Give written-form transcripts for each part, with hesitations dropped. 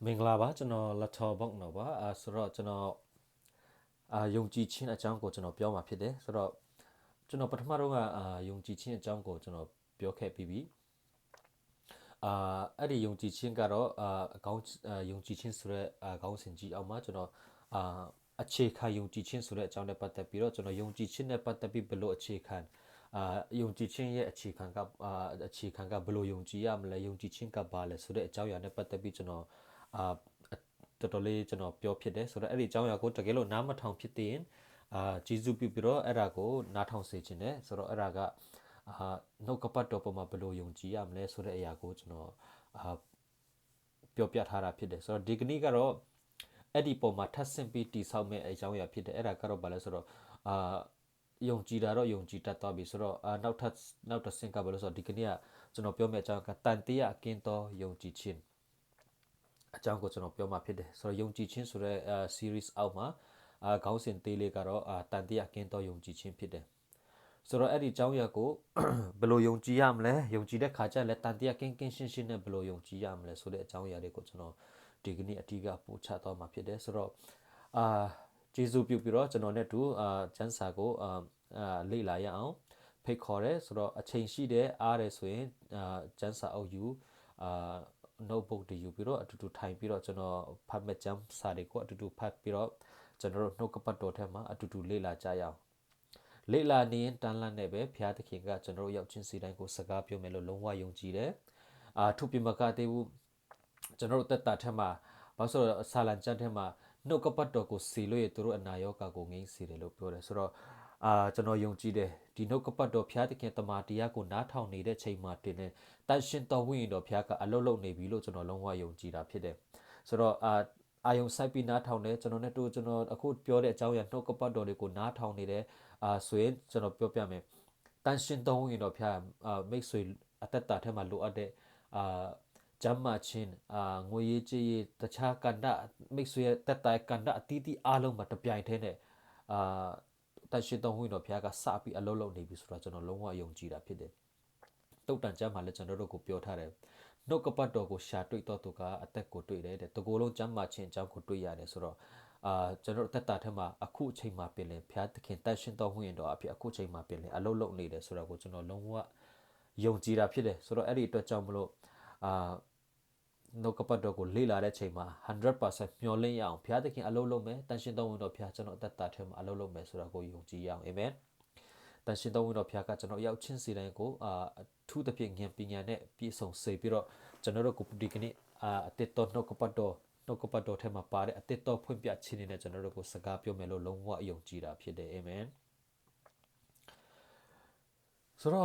မင်္ဂလာပါကျွန်တော်လက်ထော်ဘုတ်နော်ပါဆိုတော့ကျွန်တော်ယုံကြည်ခြင်းအကြောင်းကိုကျွန်တော်ပြောမှာဖြစ်တယ်ဆိုတော့ကျွန်တော်ပထမတော့ယုံကြည်ခြင်းအကြောင်းကိုကျွန်တော်ပြောခဲ့ပြီးပြီအဲ့ဒီယုံကြည်ခြင်းကတော့အကောင်းယုံကြည်ခြင်းဆိုတဲ့အကောင်းစင်ကြီးအောင်မှာကျွန်တော်အခြေခံယုံကြည်ခြင်းဆိုတဲ့အကြောင်းနဲ့ပတ်သက်ပြီးတော့ကျွန်တော်ယုံကြည်ခြင်းနဲ့ပတ်သက်ပြီးဘယ်လိုအခြေခံယုံကြည်ခြင်းရဲ့အခြေခံကဘယ်လိုယုံကြည်ရမလဲယုံကြည်ခြင်းကဘာလဲဆိုတဲ့အကြောင်းအရာနဲ့ပတ်သက်ပြီးကျွန်တော်အာတော်တော်လေးကျွန်တော်ပြောဖြစ်တယ်ဆိုတော့အဲ့ဒီအကြောင်းအရာကိုတကယ်လို့နားမထောင်ဖြစ်တဲ့ရင်ကျေးဇူးပြုပြီးတော့အဲ့ဒါကိုနားထောင်စေခြင်းနဲ့ဆိုတော့အဲ့ဒါကနှုတ်ကပတ်တော်ပေါ်မှာဘယ်လိုယုံကြည်ရမလဲဆိုတဲ့အရာကိုကျွန်တော်အာပြောပြထားတာဖြစ်တယ်ဆိုတော့ဒီကနေ့ကတော့အဲ့ဒီပုံမှာထပ်ဆင့်ပြီးတိဆောက်မဲ့အကြောင်းအရာဖြစ်တယ်အဲ့ဒါကတော့ဘာလဲဆိုတော့အာယုံကြည်တာတော့ယုံကြည်တတ်သွားပြီဆိုတော့နောက်တစ်ဆင့်ကဘာလို့ဆိုတော့ဒီကနေ့ကကျွန်တော်ပြောမယ့်အကြောင်းကတန်တရားအကင်းသောယုံကြည်ခြင်းအကြောင်းကိုကျွန်တော်ပြောမှာဖြစ်တယ်ဆိုတော့ယုံကြည်ခြင်းဆိုတဲ့series အောက်မှာခေါင်းစဉ်သေးလေးကတော့တန်တရားအကင်းသောယုံကြည်ခြင်းဖြစ်တယ်ဆိုတော့အဲ့ဒီအကြောင်းအရာကိုဘယ်လိုယုံကြည်ရမလဲယုံကြည်တဲ့ခါကျလည်းတန်တရားကင်းရှင်းနဲ့ဘယ်လိုယုံကြည်ရမလဲဆိုတဲ့အကြောင်းအရာတွေကိုကျွန်တော်ဒီကနေ့အတိအကပို့ချသွားမှာဖြစ်တယ်ဆိုတော့အာကျေးဇူးပြုပြီးတော့ကျွန်တော်နဲ့တူချမ်းစာကိုလေ့လာရအောင်ဖိတ်ခေါ်ရဲဆိုတော့အချိန်ရှိတဲ့အားရဆိုရင်ချမ်းစာအုပ်ယူအာ notebook တွေယူပြီးတော့အတူတူထိုင်ပြီးတော့ကျွန်တော်ဖတ်မဲ့ချမ်းစာတွေကိုအတူတူဖတ်ပြီးတော့ကျွန်တော်တို့နှုတ်ကပတ်တော်ထဲမှာအတူတူလေ့လာကြရအောင်လေ့လာနေရင်တန်းလန့်နဲ့ပဲဘုရားသခင်ကကျွန်တော်တို့ရောက်ချင်းစီတိုင်းကိုစကားပြောမယ်လို့လုံးဝယုံကြည်တယ်ထုပြမကသေးဘူးကျွန်တော်တို့တက်တာထဲမှာဘာလို့ဆိုတော့ဆာလန်ကျမ်းထဲမှာနှုတ်ကပတ်တော်ကိုစီလို့ရသူတို့အနာရောဂါကိုငြိမ်းစေတယ်လို့ပြောတယ်ဆိုတော့ကျွန်တော်ယုံကြည်တယ်ဒီနှုတ်ကပတ်တော်ဘုရားသခင်တမန်တရားကိုနားထောင်နေတဲ့ချိန်မှာတင်နေတန်ရှင်တော်ဝိညာဉ်တော်ဘုရားကအလုတ်လုတ်နေပြီလို့ကျွန်တော်လုံးဝယုံကြည်တာဖြစ်တယ်ဆိုတော့အာယုံဆိုင်ပြီးနားထောင်တယ်ကျွန်တော်နဲ့တို့ကျွန်တော်အခုပြောတဲ့အကြောင်းအရာနှုတ်ကပတ်တော်တွေကိုနားထောင်နေတယ်ဆိုရင်ကျွန်တော်ပြောပြမယ်တန်ရှင်တော်ဝိညာဉ်တော်ဘုရားမိတ်ဆွေအသက်တာထဲမှာလိုအပ်တဲ့အာဂျမ်းမာချင်းငွေရေးကြေးရေးတခြားကန္တမိတ်ဆွေရဲ့တက်တိုင်ကန္တအတီးတီးအားလုံးမှာတပြိုင်တည်းနဲ့အာတန်ရှင်တော်ဝိညာဉ်တော်ဘုရားကစပြီးအလုံးလုံးနေပြီဆိုတော့ကျွန်တော်လုံးဝယုံကြည်တာဖြစ်တယ်တုတ်တန်ကျမ်းမှာလည်းကျွန်တော်တို့ကိုပြောထားတယ်နှုတ်ကပတ်တော်ကိုရှာတွေ့တော့သူကအသက်ကိုတွေ့တယ်တဲ့တကူလုံးကျမ်းမာခြင်းအကြောင်းကိုတွေ့ရတယ်ဆိုတော့ကျွန်တော်တက်တာထဲမှာအခုအချိန်မှာပြင်လေဘုရားသခင်တန်ရှင်တော်ဝိညာဉ်တော်အဖြစ်အခုအချိန်မှာပြင်လေအလုံးလုံးနေတယ်ဆိုတော့ကိုကျွန်တော်လုံးဝယုံကြည်တာဖြစ်တယ်ဆိုတော့အဲ့ဒီအတွက်ကြောင့်မလို့အာနှုတ်ကပတ်တော်ကိုလေ့လာတဲ့ချိန်မှာ100%မျှော်လင့်ရအောင်ဘုရားသခင်အလုံးလုံးမယ်တန်ရှင်တော်ဝင်တော်ဘုရားကျွန်တော်အသက်တာထဲမှာအလုံးလုံးမယ်ဆိုတာကိုယုံကြည်ရအောင်အာမင်တန်ရှင်တော်ဝင်တော်ဘုရားကကျွန်တော်ရောက်ချင်းစီတိုင်းကိုထူးသဖြင့်ဉာဏ်ပညာနဲ့ပြည့်စုံစေပြီးတော့ကျွန်တော်တို့ကိုဒီကနေ့အသက်တော်နှုတ်ကပတ်တော်ထဲမှာပါတဲ့အသက်တော်ဖွင့်ပြခြင်းနဲ့ကျွန်တော်တို့ကိုစကားပြောမယ်လို့လုံးဝယုံကြည်တာဖြစ်တယ်အာမင်ဆိုတော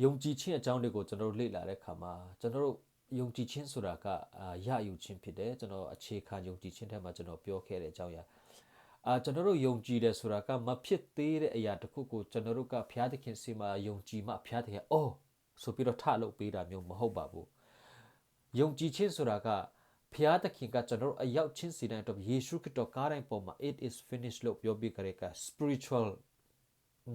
့ယုံကြည်ခြင်းအကြောင်းတွေကိုကျွန်တော်တို့လေ့လာတဲ့အခါမှာကျွန်တော်တို့ယုံကြည်ခြင်းဆိုတာကရယူခြင်းဖြစ်တယ်ကျွန်တော်အခြေခံယုံကြည်ခြင်းထဲမှာကျွန်တော်ပြောခဲ့တဲ့အကြောင်းအရာကျွန်တော်တို့ယုံကြည်တယ်ဆိုတာကမဖြစ်သေးတဲ့အရာတစ်ခုကိုကျွန်တော်တို့ကဘုရားသခင်စီမှာယုံကြည်မှဘုရားသခင်အော်ဆိုပြီးတော့ထလုပ်ပေးတာမျိုးမဟုတ်ပါဘူးယုံကြည်ခြင်းဆိုတာကဘုရားသခင်ကကျွန်တော်တို့အရောက်ချင်းစီတိုင်းတော့ယေရှုခရစ်တော်ကားတိုင်းပေါ်မှာ it is finished လို့ပြောပြီးကြတဲ့က spiritual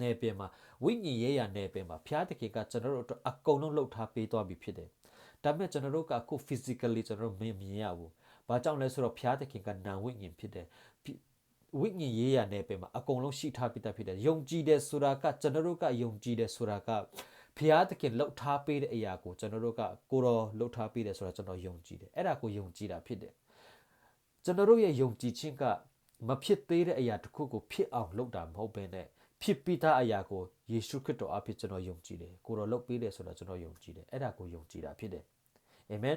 နယ်ပယ်မှာဝိညာဉ်ရေးရာနယ်ပယ်မှာဘုရားသခင်ကကျွန်တော်တို့အတွက်အကုန်လုံးလှုပ်ထားပေးသွားပြီဖြစ်တယ်။ဒါပေမဲ့ကျွန်တော်တို့ကအခု physically ကျွန်တော်တို့မမြင်ရဘူး။ဘာကြောင့်လဲဆိုတော့ဘုရားသခင်ကနာဝိညာဉ်ဖြစ်တယ်။ဝိညာဉ်ရေးရာနယ်ပယ်မှာအကုန်လုံးရှိထားပြီးသားဖြစ်တယ်။ယုံကြည်တယ်ဆိုတာကကျွန်တော်တို့ကယုံကြည်တယ်ဆိုတာကဘုရားသခင်လှုပ်ထားပေးတဲ့အရာကိုကျွန်တော်တို့ကကိုတော်လှုပ်ထားပေးတယ်ဆိုတာကျွန်တော်ယုံကြည်တယ်။အဲ့ဒါကိုယုံကြည်တာဖြစ်တယ်။ကျွန်တော်တို့ရဲ့ယုံကြည်ခြင်းကမဖြစ်သေးတဲ့အရာတစ်ခုကိုဖြစ်အောင်လုပ်တာမဟုတ်ဘဲနဲ့ဖြစ်ပြီးသားအရာကိုယေရှုခရစ်တော်အဖြစ်ကျွန်တော်ယုံကြည်တယ်ကိုတော်လုပ်ပေးတယ်ဆိုတော့ကျွန်တော်ယုံကြည်တယ်အဲ့ဒါကိုယုံကြည်တာဖြစ်တယ်အာမင်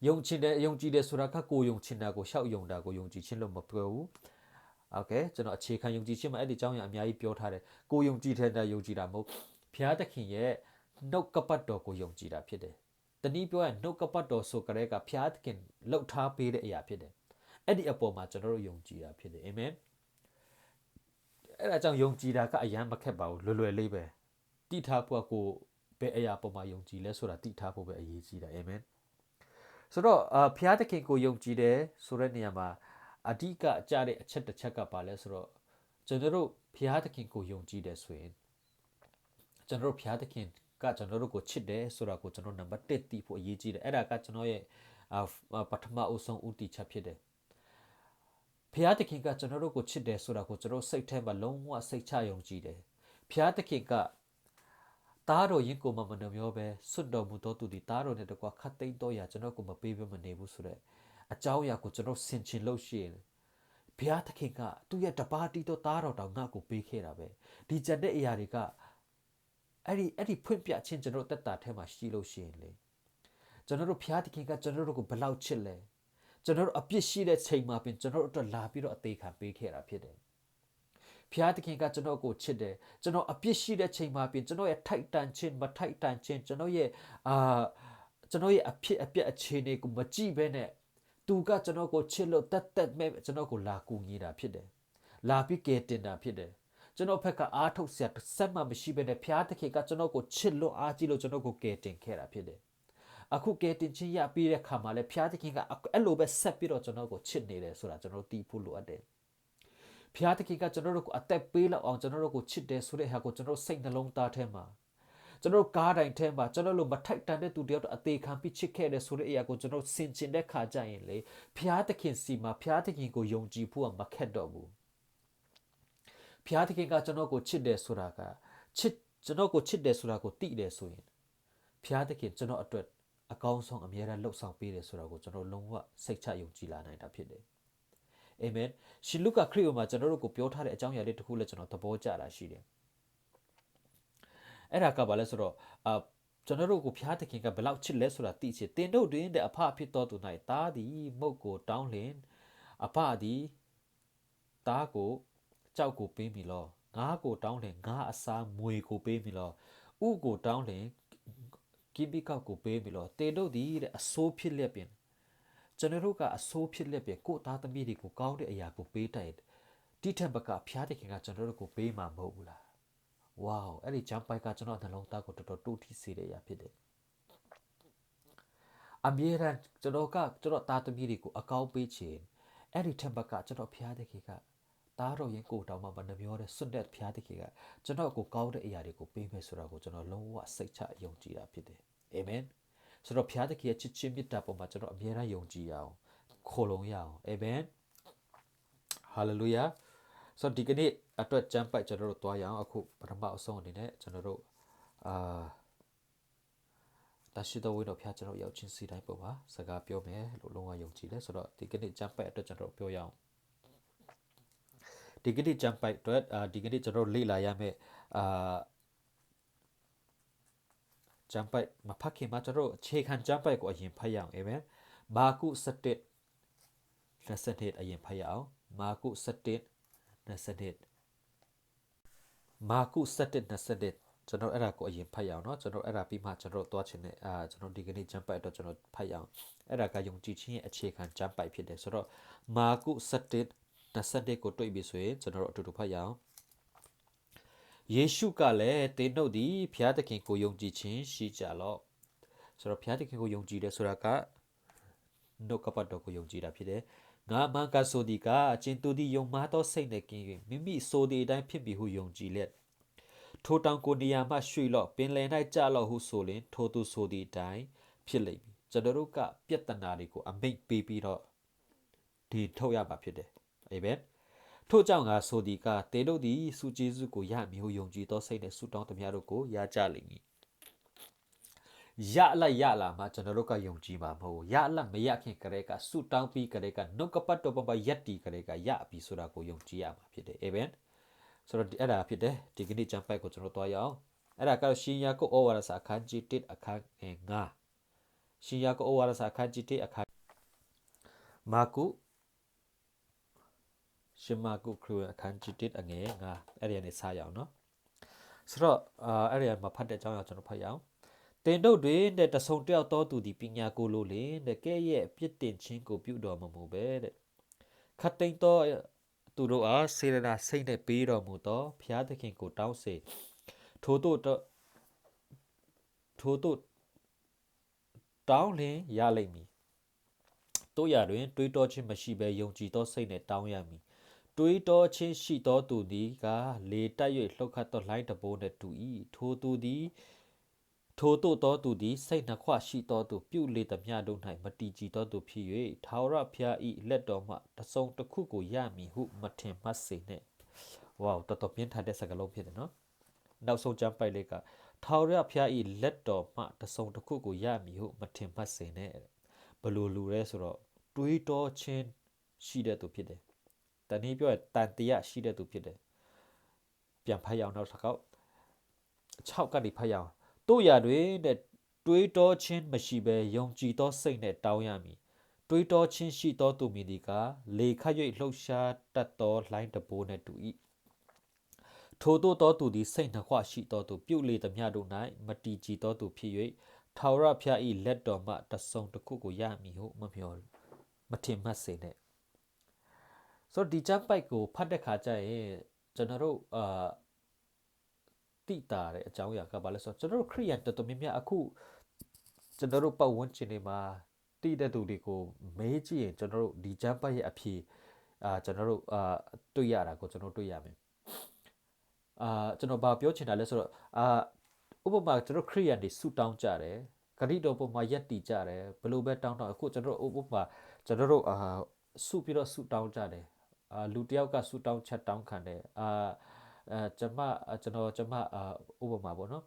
ယုံကြည်တယ်ဆိုတာကကိုယုံချင်တာကိုရှောက်ယုံတာကိုယုံကြည်ခြင်းလို့မပြောဘူးโอเคကျွန်တော်အခြေခံယုံကြည်ခြင်းမှာအဲ့ဒီအကြောင်းအရာအများကြီးပြောထားတယ်ကိုယုံကြည်တဲ့ယုံကြည်တာမဟုတ်ဘုရားသခင်ရဲ့နှုတ်ကပတ်တော်ကိုယုံကြည်တာဖြစ်တယ်တနည်းပြောရင်နှုတ်ကပတ်တော်ဆိုကြတဲ့ကဘုရားသခင်လှုပ်ထားပေးတဲ့အရာဖြစ်တယ်အဲ့ဒီအပေါ်မှာကျွန်တော်တို့ယုံကြည်တာဖြစ်တယ်အာမင်အဲ့ဒါကြောင့်ယုံကြည်တာကအယမ်းမခက်ပါဘူးလွယ်လွယ်လေးပဲတိထားဖို့ကိုဘယ်အရာပေါ်မှာယုံကြည်လဲဆိုတာတိထားဖို့ပဲအရေးကြီးတာအာမင်ဆိုတော့ဘုရားသခင်ကိုယုံကြည်တယ်ဆိုတဲ့နေရာမှာအဓိကအကြတဲ့အချက်တစ်ချက်ကပါလဲဆိုတော့ကျွန်တော်တို့ဘုရားသခင်ကိုယုံကြည်တယ်ဆိုရင်ကျွန်တော်တို့ဘုရားသခင်ကကျွန်တော်တို့ကိုချစ်တယ်ဆိုတာကိုကျွန်တော်နံပါတ်1သိဖို့အရေးကြီးတယ်အဲ့ဒါကကျွန်တော်ရဲ့ ပထမအဆုံးဥတီချက်ဖြစ်တယ်ဖျားတခင်ကကျွန်တော်တို့ကိုချစ်တယ်ဆိုတာကိုကျွန်တော်စိတ်ထဲမှာလုံးဝစိတ်ချယုံကြည်တယ်ဖျားတခင်ကသားတော်ရင်ကိုမနှမျောပဲစွတ်တော်မူသောသူသည်သားတော်နဲ့တကွာခတ်သိမ်းတော်ရာကျွန်တော်ကိုမပေးဘဲမနေဘူးဆိုတဲ့အကြောင်းအရာကိုကျွန်တော်ဆင်ခြင်လို့ရှိရင်ဘုရားသခင်ကသူ့ရဲ့တပါးတီးသောသားတော်တောင်ငါ့ကိုပေးခဲ့တာပဲဒီကြတဲ့အရာတွေကအဲ့ဒီဖွင့်ပြခြင်းကျွန်တော်တက်တာထဲမှာရှိလို့ရှိရင်လေကျွန်တော်တို့ဘုရားသခင်ကကျွန်တော်တို့ကိုဘယ်လောက်ချစ်လဲကျွန်တော်တို့အပြစ်ရှိတဲ့ချိန်မှာပင်ကျွန်တော်တို့အတွက်လာပြီးတော့အသေးခံပေးခဲ့တာဖြစ်တယ်ဖျားသခင်ကကျွန်တော်ကိုချစ်တယ်ကျွန်တော်အပြစ်ရှိတဲ့ချိန်မှာပြင်ကျွန်တော်ရဲ့ထိုက်တန်ခြင်းမထိုက်တန်ခြင်းကျွန်တော်ရဲ့အဖြစ်အပျက်အခြေအနေကိုမကြည့်ဘဲနဲ့သူကကျွန်တော်ကိုချစ်လို့တက်မဲ့ကျွန်တော်ကိုလာကူညီတာဖြစ်တယ်လာပြီးကယ်တင်တာဖြစ်တယ်ကျွန်တော်ဖက်ကအားထုတ်စရာဆက်မှမရှိဘဲနဲ့ဖျားသခင်ကကျွန်တော်ကိုချစ်လို့အားကြီးလို့ကျွန်တော်ကိုကယ်တင်ခဲ့တာဖြစ်တယ်အခုကယ်တင်ခြင်းရပြီးတဲ့ခါမှာလဲဖျားသခင်ကအဲ့လိုပဲဆက်ပြီးတော့ကျွန်တော်ကိုချစ်နေတယ်ဆိုတာကျွန်တော်သိဖို့လိုအပ်တယ်ဖျားတခင်ကကျွန်တော်တို့ကိုအသက်ပေးလောက်အောင်ကျွန်တော်တို့ကိုချစ်တယ်ဆိုတဲ့ဟာကိုကျွန်တော်စိတ်နှလုံးသားထဲမှာကျွန်တော်ကားတိုင်းထဲမှာကျွန်တော်တို့မထိုက်တန်တဲ့သူတယောက်အသေးခံပြီးချစ်ခဲ့တယ်ဆိုတဲ့အရာကိုကျွန်တော်ဆင်ခြင်တဲ့ခါကျရင်လေဖျားတခင်စီမှာဖျားတခင်ကိုယုံကြည်ဖို့ကမခက်တော့ဘူးဖျားတခင်ကကျွန်တော်ကိုချစ်တယ်ဆိုတာကကျွန်တော်ကိုချစ်တယ်ဆိုတာကိုသိတယ်ဆိုရင်ဖျားတခင်ကျွန်တော်အတွက်အကောင်းဆုံးအမြဲတမ်းလှုပ်ဆောင်ပေးတယ်ဆိုတာကိုကျွန်တော်လုံးဝစိတ်ချယုံကြည်လာနိုင်တာဖြစ်တယ်အာမင်ရှင်လုကာခရစ်မှာကျွန်တော်တို့ကိုပြောထားတဲ့အကြောင်းအရာလေးတစ်ခုလည်းကျွန်တော်သဘောကျတာရှိတယ်အဲ့ဒါကဘာလဲဆိုတော့ကျွန်တော်တို့ကိုဖျားသခင်ကဘယ်လောက်ချစ်လဲဆိုတာသိချင်တင်တို့တွင်တဲ့အဖဖြစ်တော်သူ၌သားသည်မုတ်ကိုတောင်းလင်အဖသည်သားကိုကြောက်ကိုပေးမိလောငါးကိုတောင်းလင်ငါးအစားမွေကိုပေးမိလောဥကိုတောင်းလင်ကိပိကောက်ကိုပေးမိလောတင်တို့သည်တဲ့အဆိုးဖြစ်လျက်ပင်ကျွန်တော်တို့ကအဆိုးဖြစ်လက်ပဲကိုသားသမီးတွေကိုကောင်းတဲ့အရာကိုပေးတိုက်တိထက်ဘကဖျားတဲ့ခင်ကကျွန်တော်တို့ကိုပေးမှာမဟုတ်ဘူးလားဝေါအဲ့ဒီဂျမ်ပိုက်ကကျွန်တော်နှလုံးသားကိုတော်တော်တိုးထိစေတဲ့အရာဖြစ်တယ်အမြဲတမ်းကျွန်တော်သားသမီးတွေကိုအကောင်းပေးချင်အဲ့ဒီထက်ဘကကျွန်တော်ဖျားတဲ့ခင်ကသားတော်ရင်ကိုတောင်းမှမနှမျောတဲ့စွန့်တဲ့ဖျားတဲ့ခင်ကကျွန်တော်ကိုကောင်းတဲ့အရာတွေကိုပေးမယ်ဆိုတာကိုကျွန်တော်လုံးဝစိတ်ချယုံကြည်တာဖြစ်တယ်အာမင်ဆိုတော့ဖျားတခင်ရဲ့ချစ်ချင်းမေတ္တာပေါ်မှာကျွန်တော်အမြဲတမ်းယုံကြည်ရအောင်ခိုလုံရအောင်အာမင်ဟာလေလုယာဆိုတော့ဒီကနေ့အတွက်ကျမ်းပိုက်ကျွန်တော်တို့တွားရအောင်အခုပထမအဆုံးအနေနဲ့ကျွန်တော်တို့တရှိတော်ဝိတော်ဖျားကျွန်တော်ရောက်ချင်းစီတိုင်းပေါ်မှာစကားပြောမယ်လို့လုံးဝယုံကြည်တယ်ဆိုတော့ဒီကနေ့ကျမ်းပိုက်အတွက်ကျွန်တော်ပြောရအောင်ဒီကနေ့ကျမ်းပိုက်အတွက်ဒီကနေ့ကျွန်တော်လေ့လာရမယ့်ဂျမ်ပိုက်မဖတ်ခင်မှာကျွန်တော်အခြေခံဂျမ်ပိုက်ကိုအရင်ဖတ်ရအောင်အာမင်မာကု7 27အရင်ဖတ်ရအောင်မာကု7 27မာကု7 27ကျွန်တော်အဲ့ဒါကိုအရင်ဖတ်ရအောင်เนาะကျွန်တော်အဲ့ဒါပြီးမှကျွန်တော်သွားချင်တဲ့ကျွန်တော်ဒီကနေ့ဂျမ်ပိုက်တော့ကျွန်တော်ဖတ်ရအောင်အဲ့ဒါကယုံကြည်ခြင်းရဲ့အခြေခံဂျမ်ပိုက်ဖြစ်တယ်ဆိုတော့မာကု7 27ကိုတွေ့ပြီဆိုရင်ကျွန်တော်တို့အတူတူဖတ်ရအောင်ယေရှုကလည်းသင်တို့သည်ဘုရားသခင်ကိုယုံကြည်ခြင်းရှိကြလော့ဆိုတော့ဘုရားသခင်ကိုယုံကြည်တယ်ဆိုတာကနှုတ်ကပတ်တော်ကိုယုံကြည်တာဖြစ်တယ်ငါမှန်ကဆိုသည်ကအချင်းသူသည်ယုံမှားသောစိတ်နဲ့ကင်း၍မိမိဆိုသည့်အတိုင်းဖြစ်ပြီးဟုယုံကြည်လျက်ထိုတောင်ကိုနေရာမှရွှေ့လော့ပင်လယ်၌ကျလော့ဟုဆိုလင်ထိုသူဆိုသည့်အတိုင်းဖြစ်လိမ့်မည်ကျွန်တော်တို့ကပြဿနာတွေကိုအမိတ်ပေးပြီးတော့ဒီထုတ်ရမှာဖြစ်တယ်အာမင်ထို့ကြောင့်ငါဆိုသည်ကတေတို့သည်စုကျေးဇူးကိုရမည်ဟုယုံကြည်သောစိတ်နဲ့ဆုတောင်းသမျှတို့ကိုရကြလိမ့်မည်ရလာမှကျွန်တော်တို့ကယုံကြည်မှာမဟုတ်ရလမရခင်ကလေးကဆုတောင်းပြီးကလေးကနှုတ်ကပတ်တော်ပေါ်မှာယက်တီကလေးကရပြီဆိုတာကိုယုံကြည်ရမှာဖြစ်တယ်အာမင်ဆိုတော့အဲ့ဒါဖြစ်တယ်ဒီကနေ့ကျမ်းပိုက်ကိုကျွန်တော်သွားရအောင်အဲ့ဒါကတော့ရှင်ယာကုပ်ဩဝါဒစာအခန်းကြီး1အခန်း9ရှင်ယာကုပ်ဩဝါဒစာအခန်းကြီး1အခန်းမာကုရှင်မာကုခရစ်အခန်းကြီး1အငယ်9အဲ့ဒီကနေစရအောင်နော်ဆိုတော့အဲ့ဒီမှာဖတ်တဲ့အကြောင်းအရာကျွန်တော်ဖတ်ရအောင်တင်တို့တွင်တဲ့တဆုံတယောက်တော်သူသည်ပညာကိုလိုလင်တဲ့ကဲ့ရဲ့ပြစ်တင်ခြင်းကိုပြုတော်မမူပဲတဲ့ခတ်သိမ်းသောသူတို့အားစေရနာစိတ်နဲ့ပေးတော်မူသောဘုရားသခင်ကိုတောင်းစေထို့တောင်းလင်ရလိမ့်မည်တို့ရတွင်တွေးတောခြင်းမရှိဘဲယုံကြည်သောစိတ်နဲ့တောင်းရမည်တွေးတောခြင်းရှိသောသူသည်ကလေတက်၍လှုပ်ခတ်သောလှိုင်းတဘိုးနှင့်တူ၏ထိုသူသည် ထိုသို့သောသူသည်စိတ်နှခွရှိသောသူပြုလေသမျှတို့၌မတည်ကြည်သောသူဖြစ်၍ထာဝရဘုရား၏လက်တော်မှတစုံတစ်ခုကိုရမည်ဟုမထင်မှတ်စေနှင့်ဝေါတော်တော်ပြင်းထန်တဲ့စကားလုံးဖြစ်တယ်နော်နောက်ဆုံးကျမ်းပိုက်လေးကထာဝရဘုရား၏လက်တော်မှတစုံတစ်ခုကိုရမည်ဟုမထင်မှတ်စေနှင့်ဘလို့လူရဲဆိုတော့တွေးတောခြင်းရှိတဲ့သူဖြစ်တယ်တနည်းပြောရင်တန်တရားရှိတဲ့သူဖြစ်တယ်ပြန်ဖတ်ရအောင်နောက်တစ်ခေါက်6ကနေဖတ်ရအောင်တို့ရတွင်တဲ့တွေးတောခြင်းမရှိဘဲယုံကြည်သောစိတ်နဲ့တောင်းရမည်တွေးတောခြင်းရှိသောသူမည်ဒီကလေခတ်၍လှုပ်ရှားတတ်သောလှိုင်းတဘိုးနှင့်တူ၏ထိုသို့သောသူသည်စိတ်နှခွရှိသောသူပြုလေသမျှတို့၌မတည်ကြည်သောသူဖြစ်၍ထာဝရဘုရား၏လက်တော်မှတစုံတစ်ခုကိုရမည်ဟုမမျှော်မထင်မှတ်စေနဲ့ဆိုတော့ဒီချမ်းပိုက်ကိုဖတ်တဲ့ခါကျရင်ကျွန်တော်တို့တိတာတဲ့အကြောင်းအရာကဘာလဲဆိုတော့ကျွန်တော်တို့ခရိယန်တော်တော်များများအခုကျွန်တော်တို့ပတ်ဝန်းကျင်တွေမှာတိတဲ့သူတွေကိုမေးကြည့်ရင်ကျွန်တော်တို့ဒီချမ်းပိုက်ရဲ့အဖြစ်ကျွန်တော်တို့တွေ့ရတာကိုကျွန်တော်တွေ့ရမယ်ကျွန်တော်ဘာပြောချင်တာလဲဆိုတော့ဥပမာကျွန်တော်ခရိယန်တွေဆူတောင်းကြတယ်ဂရိတော်ပုံမှာရက်တီကြတယ်ဘယ်လိုပဲတောင်းအခုကျွန်တော်ဥပမာကျွန်တော်တို့ဆူပြီးတော့ဆူတောင်းကြတယ်လူတယောက်ကဆူတောင်းချက်တောင်းခံတယ်ကျွန်မဥပမာပေါ့နော်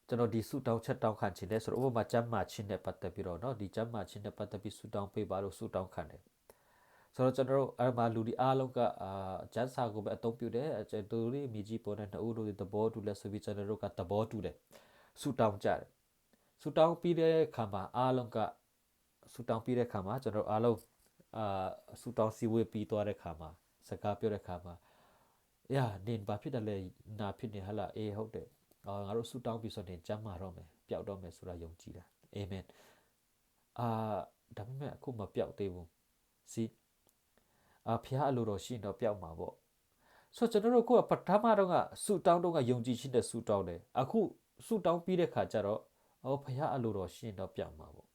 ကျွန်တော်ဒီဆူတောင်းချက်တောင်းခံခြင်းလဲဆိုတော့ဥပမာကျမ်းမာခြင်းနဲ့ပတ်သက်ပြီးတော့เนาะဒီကျမ်းမာခြင်းနဲ့ပတ်သက်ပြီးဆူတောင်းပေးပါလို့ဆူတောင်းခံတယ်ဆိုတော့ကျွန်တော်တို့အဲ့မှာလူဒီအားလုံးကကျန်းစာကိုပဲအသုံးပြုတယ်ကျွန်တော်တို့မြေကြီးပေါ်တဲ့နှစ်ဦးတို့သဘောတူလဲဆိုပြီးကျွန်တော်တို့ကသဘောတူတယ်ဆူတောင်းကြတယ်ဆူတောင်းပြီးတဲ့ခါမှာအားလုံးကဆူတောင်းပြီးတဲ့ခါမှာကျွန်တော်အားလုံးဆူတောင်းစီဝေးပြီးသွားတဲ့ခါမှာစကားပြောတဲ့ခါမှာနင်ဘာဖြစ်တယ်လဲနာဖြစ်နေဟလားအေးဟုတ်တယ်ငါတို့ဆူတောင်းပြီးဆိုရင်ကျမ်းမာတော့မယ်ပျောက်တော့မယ်ဆိုတာယုံကြည်တာအာမင်ဒါပေမဲ့အခုမပျောက်သေးဘူးစီဖះအလိုတော်ရှိတော့ပျောက်မှာပေါ့ဆိုတော့ကျွန်တော်တို့ကပထမတော့ကဆူတောင်းတော့ကယုံကြည်ခြင်းနဲ့ဆူတောင်းတယ်အခုဆူတောင်းပြီးတဲ့ခါကျတော့ဖះအလိုတော်ရှိတော့ပျောက်မှာပေါ့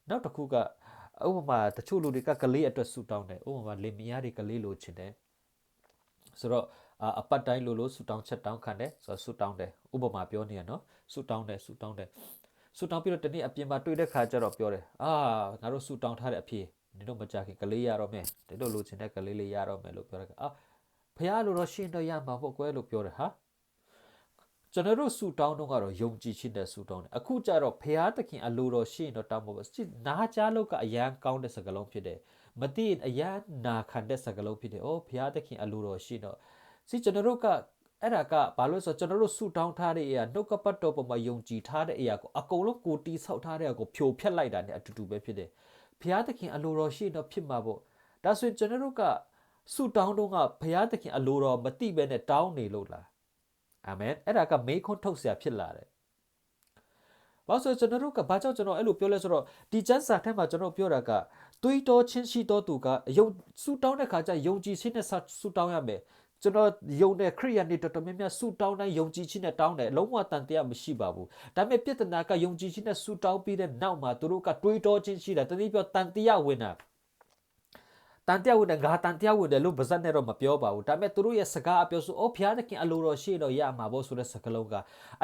နောက်တစ်ခုကဥပမာတချို့လူတွေကကလေးအတွက်ဆူတောင်းတယ်ဥပမာလင်မယားတွေကလေးလိုချင်တယ်ဆိုတော့အပတ်တိုင်းလိုဆူတောင်းချက်တောင်းခံတယ်ဆိုတော့ဆူတောင်းတယ်ဥပမာပြောနေရနော်ဆူတောင်းတယ်ဆူတောင်းပြီးတော့တနေ့အပြင်မှာတွေ့တဲ့ခါကျတော့ပြောတယ်ငါတို့ဆူတောင်းထားတဲ့အဖြစ်နင်တို့မကြခင်ကလေးရတော့မယ်နင်တို့လိုချင်တဲ့ကလေးလေးရတော့မယ်လို့ပြောတယ်ဖះလိုတော့ရှင်းတော့ရမှာပေါ့ကွယ်လို့ပြောတယ်ဟာကျွန်တော်တို့ဆူတောင်းတော့ကတော့ယုံကြည်ခြင်းနဲ့ဆူတောင်းတယ်အခုကျတော့ဖះသခင်အလိုတော်ရှင်းတော့တောင်းဖို့နားကြားလို့ကအရန်ကောင်းတဲ့စကားလုံးဖြစ်တယ်မသိအရန်နာခံတဲ့စကားလုံးဖြစ်တယ်ဖះသခင်အလိုတော်ရှင်းတော့ကျွန်တော်တို့ကအဲ့ဒါကဘာလို့ဆိုကျွန်တော်တို့ဆူတောင်းထားတဲ့အရာနှုတ်ကပတ်တော်ပေါ်မှာယုံကြည်ထားတဲ့အရာကိုအကုန်လုံးကိုတီးဆောက်ထားတဲ့အရာကိုဖြိုဖျက်လိုက်တာ ਨੇ အတူတူပဲဖြစ်တယ်ဘုရားသခင်အလိုတော်ရှိတော့ဖြစ်မှာပေါ့ဒါဆိုရင်ကျွန်တော်တို့ကဆူတောင်းတော့ကဘုရားသခင်အလိုတော်မသိဘဲနဲ့တောင်းနေလို့လားအာမင်အဲ့ဒါကမေးခွန်းထုတ်เสียဖြစ်လာတယ်ဘာလို့ကျွန်တော်တို့ကဘာကြောင့်ကျွန်တော်အဲ့လိုပြောလဲဆိုတော့ဒီကျမ်းစာထဲမှာကျွန်တော်ပြောတာကတွေးတောချင်းရှိတော်သူကယုံဆူတောင်းတဲ့ခါကျယုံကြည်ခြင်းနဲ့ဆူတောင်းရမယ်ကျွန်တော်ယုံတဲ့ခရိယန်တွေတော်တော်များများဆူတောင်းတိုင်းယုံကြည်ခြင်းနဲ့တောင်းတယ်လုံးဝတန်တရားမရှိပါဘူးဒါပေမဲ့ပြဿနာကယုံကြည်ခြင်းနဲ့ဆူတောင်းပြီးတဲ့နောက်မှာသူတို့ကတွေးတောခြင်းရှိတာတနည်းပြောတန်တရားဝင်တာတန်တရားဝင်တဲ့ငါတန်တရားဝင်တယ်လို့ဗဇတ်နဲ့တော့မပြောပါဘူးဒါပေမဲ့သူတို့ရဲ့စကားအပြောဆိုဘုရားသခင်အလိုတော်ရှိတော့ရမှာပေါ့ဆိုတဲ့စကားလုံးက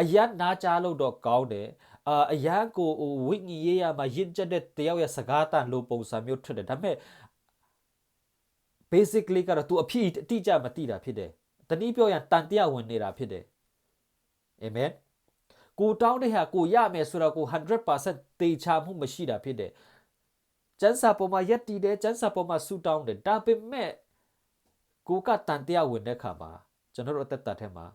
အယမ်းနာကြားလို့တော့ကောင်းတယ်အယမ်းကိုဝိညာဉ်ရေးရမှာရင့်ကျက်တဲ့တယောက်ရဲ့စကားတန်လို့ပုံစံမျိုးထွက်တယ်ဒါပေမဲ့ basically ကတော့ तू အဖြစ်အတိအကျမသိတာဖြစ်တယ်တနည်းပြောရင်တန်တရားဝင်နေတာဖြစ်တယ်အာမင်ကိုတောင်းတဲ့ဟာကိုရမယ်ဆိုတော့ကို 100% တေချာမှုမရှိတာဖြစ်တယ်ကျန်းစာပေါ်မှာရက်တည်တယ်ကျန်းစာပေါ်မှာဆူတောင်းတယ်ဒါပေမဲ့ကိုကတန်တရားဝင်တဲ့ခါမှာကျွန်တော်တို့အသက်တာထဲမှာ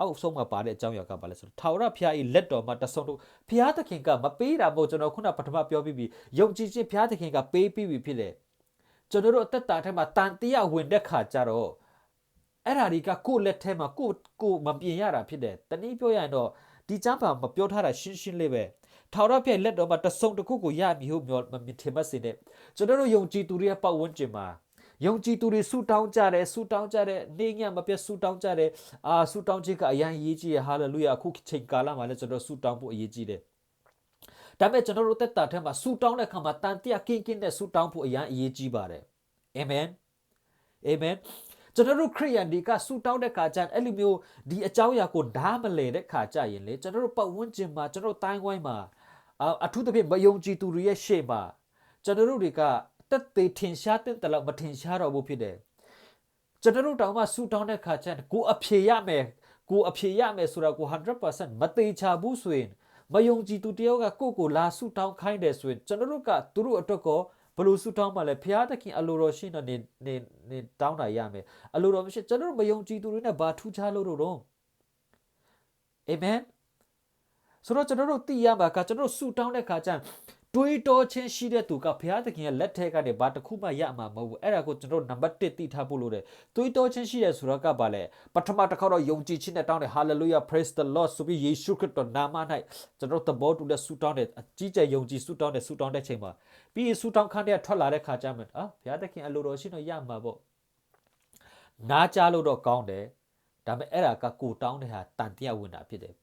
အောက်ဆုံးမှာပါတဲ့အကြောင်းအရာကဘာလဲဆိုတော့ထာဝရဘုရား၏လက်တော်မှာတဆုံတို့ဘုရားသခင်ကမပေးတာမဟုတ်ကျွန်တော်ခုနပထမပြောပြီးပြီယုံကြည်ခြင်းဘုရားသခင်ကပေးပြီးပြီဖြစ်တယ်ကျွန်တော်တို့အသက်တာထဲမှာတန်တရားဝင်တဲ့ခါကျတော့အဲ့ဓာတွေကကိုယ့်လက်ထဲမှာကိုမပြင်ရတာဖြစ်တယ်တနည်းပြောရရင်တော့ဒီကျမ်းပါမပြောထားတာရှင်းရှင်းလေးပဲထာဝရဘုရားလက်တော်မှာတဆုံတစ်ခုကိုရမည်ဟုမျှော်မထင်မှတ်စေနဲ့ကျွန်တော်တို့ယုံကြည်သူတွေရဲ့ပတ်ဝန်းကျင်မှာယုံကြည်သူတွေဆူတောင်းကြတယ်နေညမပြတ်ဆူတောင်းကြတယ်ဆူတောင်းခြင်းကအရန်ရေးကြီးရဟာလေလုယာအခုချိန်ကာလမှာလည်းကျွန်တော်ဆူတောင်းဖို့အရေးကြီးတယ်ဒါပေမဲ့ကျွန်တော်တို့သက်တာထဲမှာဆူတောင်းတဲ့အခါမှာတန်တရားကင်းနဲ့ဆူတောင်းဖို့အရန်အရေးကြီးပါတယ်အာမင် ကျွန်တော်တို့ခရိယန်ဒီကဆူတောင်းတဲ့ခါကျရင်အဲ့လိုမျိုးဒီအကြောင်းအရာကိုဓာမလဲတဲ့ခါကျရင်လေကျွန်တော်တို့ပတ်ဝန်းကျင်မှာကျွန်တော်တိုင်းဝိုင်းမှာအထူးသဖြင့်မယုံကြည်သူတွေရဲ့ရှေ့မှာကျွန်တော်တို့တွေကတက်သေးထင်ရှားတဲ့တလောက်မထင်ရှားတော့ဘူးဖြစ်တယ်ကျွန်တော်တို့တောင်မှဆူတောင်းတဲ့ခါကျရင်ကိုအဖြေရမယ်ဆိုတာကို 100% မသေးချဘူးဆိုရင်မယုံကြည်သူတယောက်ကကိုလာဆူတောင်းခိုင်းတယ်ဆိုရင်ကျွန်တော်တို့ကသူတို့အတွက်ကိုဘလို့ဆူတောင်းမှလဲဖျားသခင်အလိုတော်ရှိတော့နေတောင်းတာရမယ်အလိုတော်မရှိကျွန်တော်တို့မယုံကြည်သူတွေနဲ့ဘာထူးခြားလို့တော့အာမင်ဆိုတော့ကျွန်တော်တို့သိရမှာကကျွန်တော်တို့ဆူတောင်းတဲ့ခါကျရင်တွေးတောချင်းရှိတဲ့သူကဘုရားသခင်ရဲ့လက်ထက်ကနေဘာတစ်ခုမှရမှာမဟုတ်ဘူးအဲ့ဒါကိုကျွန်တော်တို့နံပါတ်1သိထားဖို့လိုတယ်တွေးတောချင်းရှိတဲ့ဆိုတော့ကဘာလဲပထမတစ်ခါတော့ယုံကြည်ခြင်းနဲ့တောင်းတယ် hallelujah praise the lord ဆိုပြီးယေရှုခရစ်တော်နာမ၌ကျွန်တော်တို့သဘောတူတဲ့ဆူတောင်းတဲ့အကြီးကျယ်ယုံကြည်ဆူတောင်းတဲ့ချိန်မှာပြီးရင်ဆူတောင်းခန်းတဲ့ထွက်လာတဲ့ခါကျမှဘုရားသခင်အလိုတော်ရှိတော့ရမှာပေါ့နားကြားလို့တော့ကောင်းတယ်ဒါပေမဲ့အဲ့ဒါကကိုတောင်းတဲ့ဟာတန်တရားဝင်တာဖြစ်တယ်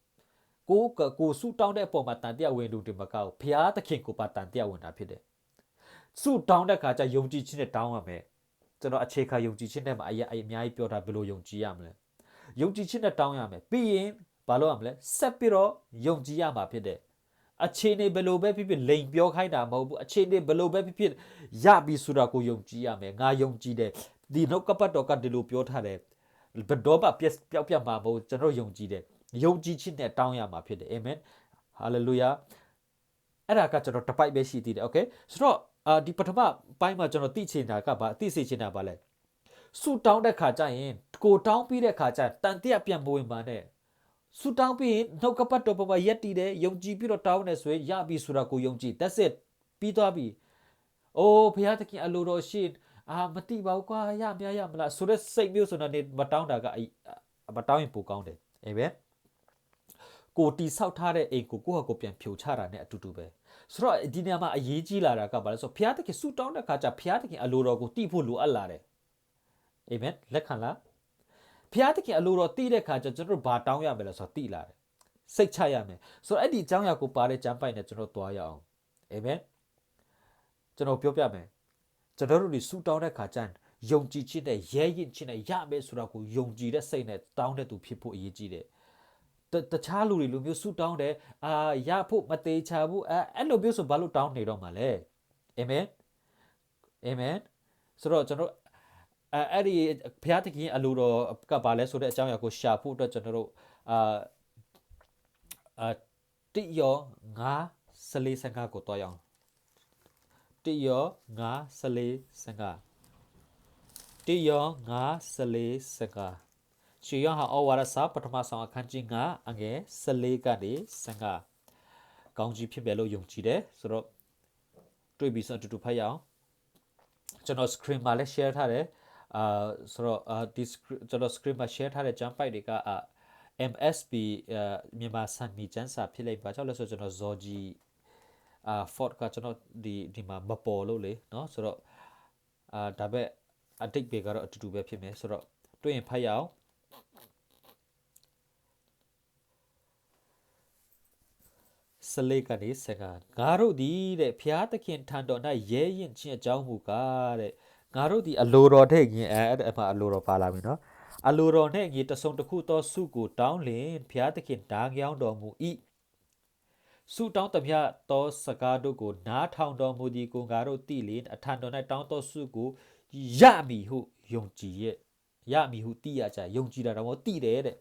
ကိုဆူတောင်းတဲ့အပေါ်မှာတန်တရားဝင်လို့ဒီမကောက်ဘုရားသခင်ကိုပါတန်တရားဝင်တာဖြစ်တယ်ဆူတောင်းတဲ့ခါကျယုံကြည်ခြင်းနဲ့တောင်းရမယ်ကျွန်တော်အခြေခံယုံကြည်ခြင်းနဲ့မှာအများကြီးပြောတာဘယ်လိုယုံကြည်ရမလဲယုံကြည်ခြင်းနဲ့တောင်းရမယ်ပြီးရင်ဘာလို့ရမလဲဆက်ပြီးတော့ယုံကြည်ရမှာဖြစ်တယ်အခြေအနေဘယ်လိုပဲဖြစ်ဖြစ်လိန်ပြောခိုင်းတာမဟုတ်ဘူးအခြေအနေဘယ်လိုပဲဖြစ်ဖြစ်ရပြီဆိုတာကိုယုံကြည်ရမယ်ငါယုံကြည်တယ်ဒီနှုတ်ကပတ်တော်ကဒီလိုပြောထားတယ်ဘယ်တော့မှပျောက်ပြတ်မှာမဟုတ်ကျွန်တော်ယုံကြည်တယ်ယုံကြည်ခြင်းနဲ့တောင်းရမှာဖြစ်တယ်အာမင်ဟာလေလုယာအဲ့ဒါကကျွန်တော်တစ်ပိုက်ပဲရှိသေးတယ်โอเคဆိုတော့ဒီပထမပိုင်းမှာကျွန်တော်သိချင်တာကဘာသိစေချင်တာပါလဲဆူတောင်းတဲ့ခါကျရင်ကိုတောင်းပြီးတဲ့ခါကျတန်တရားပြန်ပွင့်ပါနဲ့ဆူတောင်းပြီးနှုတ်ကပတ်တော်ပေါ်မှာရက်တည်တယ်ယုံကြည်ပြီးတော့တောင်းတယ်ဆိုရင်ရပြီဆိုတာကိုယုံကြည် that's it ပြီးသွားပြီအိုးဘုရားသခင်အလိုတော်ရှိမတိပါဘူးကွာရမလားဆိုတဲ့စိတ်မျိုးဆိုတော့နေမတောင်းတာကမတောင်းရင်ပိုကောင်းတယ်အေးပဲကိုတီဆောက်ထားတဲ့အိမ်ကိုကိုယ့်ဟာကိုပြန်ဖြိုချတာနဲ့အတူတူပဲဆိုတော့ဒီနေရာမှာအရေးကြီးလာတာကဘာလဲဆိုတော့ဘုရားသခင်ဆူတောင်းတဲ့ခါကျဘုရားသခင်အလိုတော်ကိုတိဖို့လိုအပ်လာတယ်အာမင်လက်ခံလားဘုရားသခင်အလိုတော်တိတဲ့ခါကျကျွန်တော်တို့ဘာတောင်းရမလဲဆိုတော့တိလာတယ်စိတ်ချရမယ်ဆိုတော့အဲ့ဒီအကြောင်းအရာကိုပါတဲ့ကျမ်းပိုက်နဲ့ကျွန်တော်သွားရအောင်အာမင်ကျွန်တော်ပြောပြမယ်ကျွန်တော်တို့ဒီဆူတောင်းတဲ့ခါကျယုံကြည်ခြင်းနဲ့ရဲရင်ခြင်းနဲ့ရမယ်ဆိုတာကိုယုံကြည်တဲ့စိတ်နဲ့တောင်းတဲ့သူဖြစ်ဖို့အရေးကြီးတယ်တခြားလူတွေလိုမျိုးဆူတောင်းတယ်ရဖို့မသေးချဘူးအဲ့လိုမျိုးဆိုဘာလို့တောင်းနေတော့မှာလဲအာမင်ဆိုတော့ကျွန်တော်အဲ့ဒီဘုရားသခင်အလိုတော်ကဘာလဲဆိုတဲ့အကြောင်းအရာကိုရှာဖို့အတွက်ကျွန်တော်တို့တိယော9:14-15ကိုတွားရအောင်တိယော9:14-15တိယော9:14-15ရှေးယောဟန်ဩဝါဒစာပထမဆောင်အခန်းကြီး9အငယ်14ကနေ15ကောင်းကြီးဖြစ်မယ်လို့ယုံကြည်တယ်ဆိုတော့တွေ့ပြီးဆိုအတူတူဖတ်ရအောင်ကျွန်တော် screen မှာလည်း share ထားတယ်ဆိုတော့ဒီကျွန်တော် screen မှာ share ထားတဲ့ဂျမ်ပိုက်တွေကMSB မြန်မာစံမီကျန်းစာဖြစ်လိုက်ပါကြောက်လို့ဆိုကျွန်တော် Zoji Ford ကကျွန်တော်ဒီမှာမပေါ်လို့လေเนาะဆိုတော့ဒါပဲအတိတ်ပဲကတော့အတူတူပဲဖြစ်မယ်ဆိုတော့တွေ့ရင်ဖတ်ရအောင်စလေကနေစကားငါတို့ဒီတဲ့ဖျားသခင်ထံတော်၌ရဲရင်ချင်းအကြောင်းမူကားတဲ့ငါတို့ဒီအလိုတော်တဲ့ရင်အဲ့မှာအလိုတော်ပါလာပြီနော်အလိုတော်နဲ့ညီတဆုံတစ်ခုသောစုကိုတောင်းလင်ဖျားသခင်ဓာကြောင်းတော်မူ၏စုတောင်းသမျှသောစကားတို့ကိုနားထောင်တော်မူသည်ကိုငါတို့သိလင်အထံတော်၌တောင်းသောစုကိုရမည်ဟုယုံကြည်ရဲ့ရမည်ဟုသိရကြယုံကြည်တာတော့သိတယ်တဲ့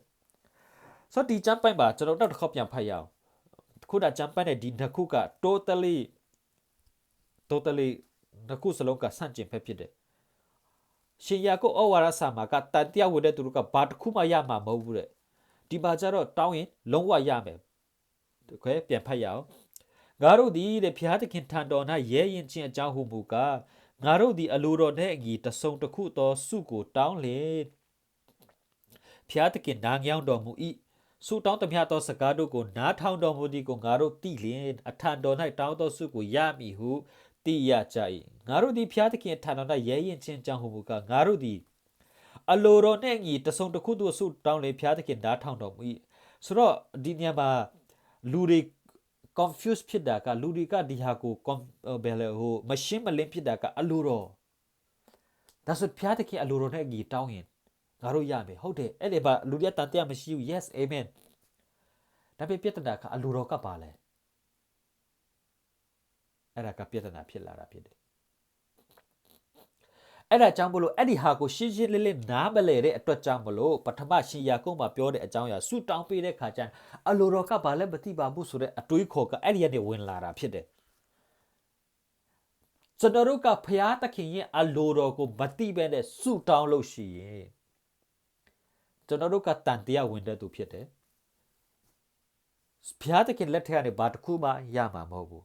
ဆိုတော့ဒီကျမ်းပိုက်မှာကျွန်တော်နောက်တစ်ခေါက်ပြန်ဖတ်ရအောင်ခုနဂျမ်ပတ်နဲ့ဒီနှစ်ခုက totally နှစ်ခုစလုံးကဆန့်ကျင်ဖက်ဖြစ်တယ်ရှင်ယာကုပ်ဩဝါဒစာမှာကတန်တရားဝင်တဲ့သူတို့ကဘာတစ်ခုမှရမှာမဟုတ်ဘူးတဲ့ဒီမှာကျတော့တောင်းရင်လုံးဝရမယ်โอเคပြန်ဖတ်ရအောင်ငါတို့ဒီတဲ့ဘုရားသခင်ထံတော်၌ရဲရင်ချင်းအကြောင်းဟုမူကားငါတို့ဒီအလိုတော်နဲ့အညီတဆုံတစ်ခုသောစုကိုတောင်းလေဘုရားသခင်နားကြောင်းတော်မူ၏ဆူတောင်းသမျှသောစကားတို့ကိုနားထောင်တော်မူသည်ကိုငါတို့သိလျင်အထံတော်၌တောင်းသောဆုကိုရမည်ဟုသိရကြ၏ငါတို့သည်ဖျားသခင်ထံတော်၌ရဲရင်ချင်းကြောင့်ဟုမူကားငါတို့သည်အလိုတော်နှင့်ညီတဆုံတစ်ခုသို့ဆုတောင်းလေဖျားသခင်နားထောင်တော်မူ၏ဆိုတော့ဒီနေရာမှာလူတွေ confuse ဖြစ်တာကလူတွေကဒီဟာကိုဘယ်လဲဟို machine မလင်းဖြစ်တာကအလိုတော်ဒါဆိုဖျားသခင်အလိုတော်နှင့်ညီတောင်းရင် ngaro ya meဟုတ်တယ်အဲ့ဒီပါလူရတန်တရားမရှိဘူး yes amen ဒါပေမဲ့ပြဿနာကအလိုတော်ကပါလဲအဲ့ဒါကပြဿနာဖြစ်လာတာဖြစ်တယ်အဲ့ဒါကြောင့်မလို့အဲ့ဒီဟာကိုရှင်းရှင်းလင်းလင်းနားမလဲတဲ့အတွက်ကြောင့်မလို့ပထမရှင်ယာကုန်းမှာပြောတဲ့အကြောင်းအရာဆူတောင်းပေးတဲ့ခါကျရင်အလိုတော်ကဘာလဲမသိပါဘူးဆိုတဲ့အတွေးခေါ်ကအဲ့ဒီကနေဝင်လာတာဖြစ်တယ်ကျွန်တော်တို့ကဖျားသခင်ရဲ့အလိုတော်ကိုမသိဘဲနဲ့ဆူတောင်းလို့ရှိရင်ကျွန်တော်တို့ကတန်တရားဝင်တဲ့သူဖြစ်တယ်ဖျားသခင်လက်ထက်ကနေဘာတစ်ခုမှရမှာမဟုတ်ဘူး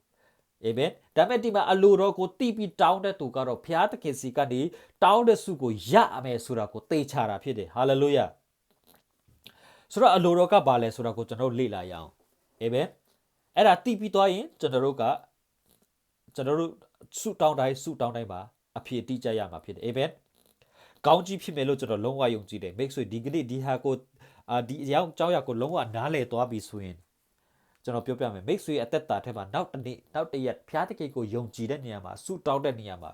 အာမင်ဒါပေမဲ့ဒီမှာအလိုတော်ကိုတိပြီးတောင်းတဲ့သူကတော့ဖျားသခင်စီကနေတောင်းတဲ့ဆုကိုရမယ်ဆိုတာကိုသိချတာဖြစ်တယ်ဟာလေလုယာဆိုတော့အလိုတော်ကဘာလဲဆိုတာကိုကျွန်တော်လေ့လာရအောင်အာမင်အဲ့ဒါတိပြီးသွားရင်ကျွန်တော်တို့ဆုတောင်းတိုင်းပါအဖြစ်တိကျရမှာဖြစ်တယ်အာမင်ကောင်းကြီးဖြစ်မယ်လို့ကျွန်တော်လုံးဝယုံကြည်တယ်မိတ်ဆွေဒီကနေ့ဒီဟာကိုဒီအကြောင်းအရာကိုလုံးဝနားလည်သွားပြီဆိုရင်ကျွန်တော်ပြောပြမယ်မိတ်ဆွေအသက်တာထဲမှာနောက်တစ်ရက်ဖျားတကိတ်ကိုယုံကြည်တဲ့နေရာမှာဆုတောင်းတဲ့နေရာမှာ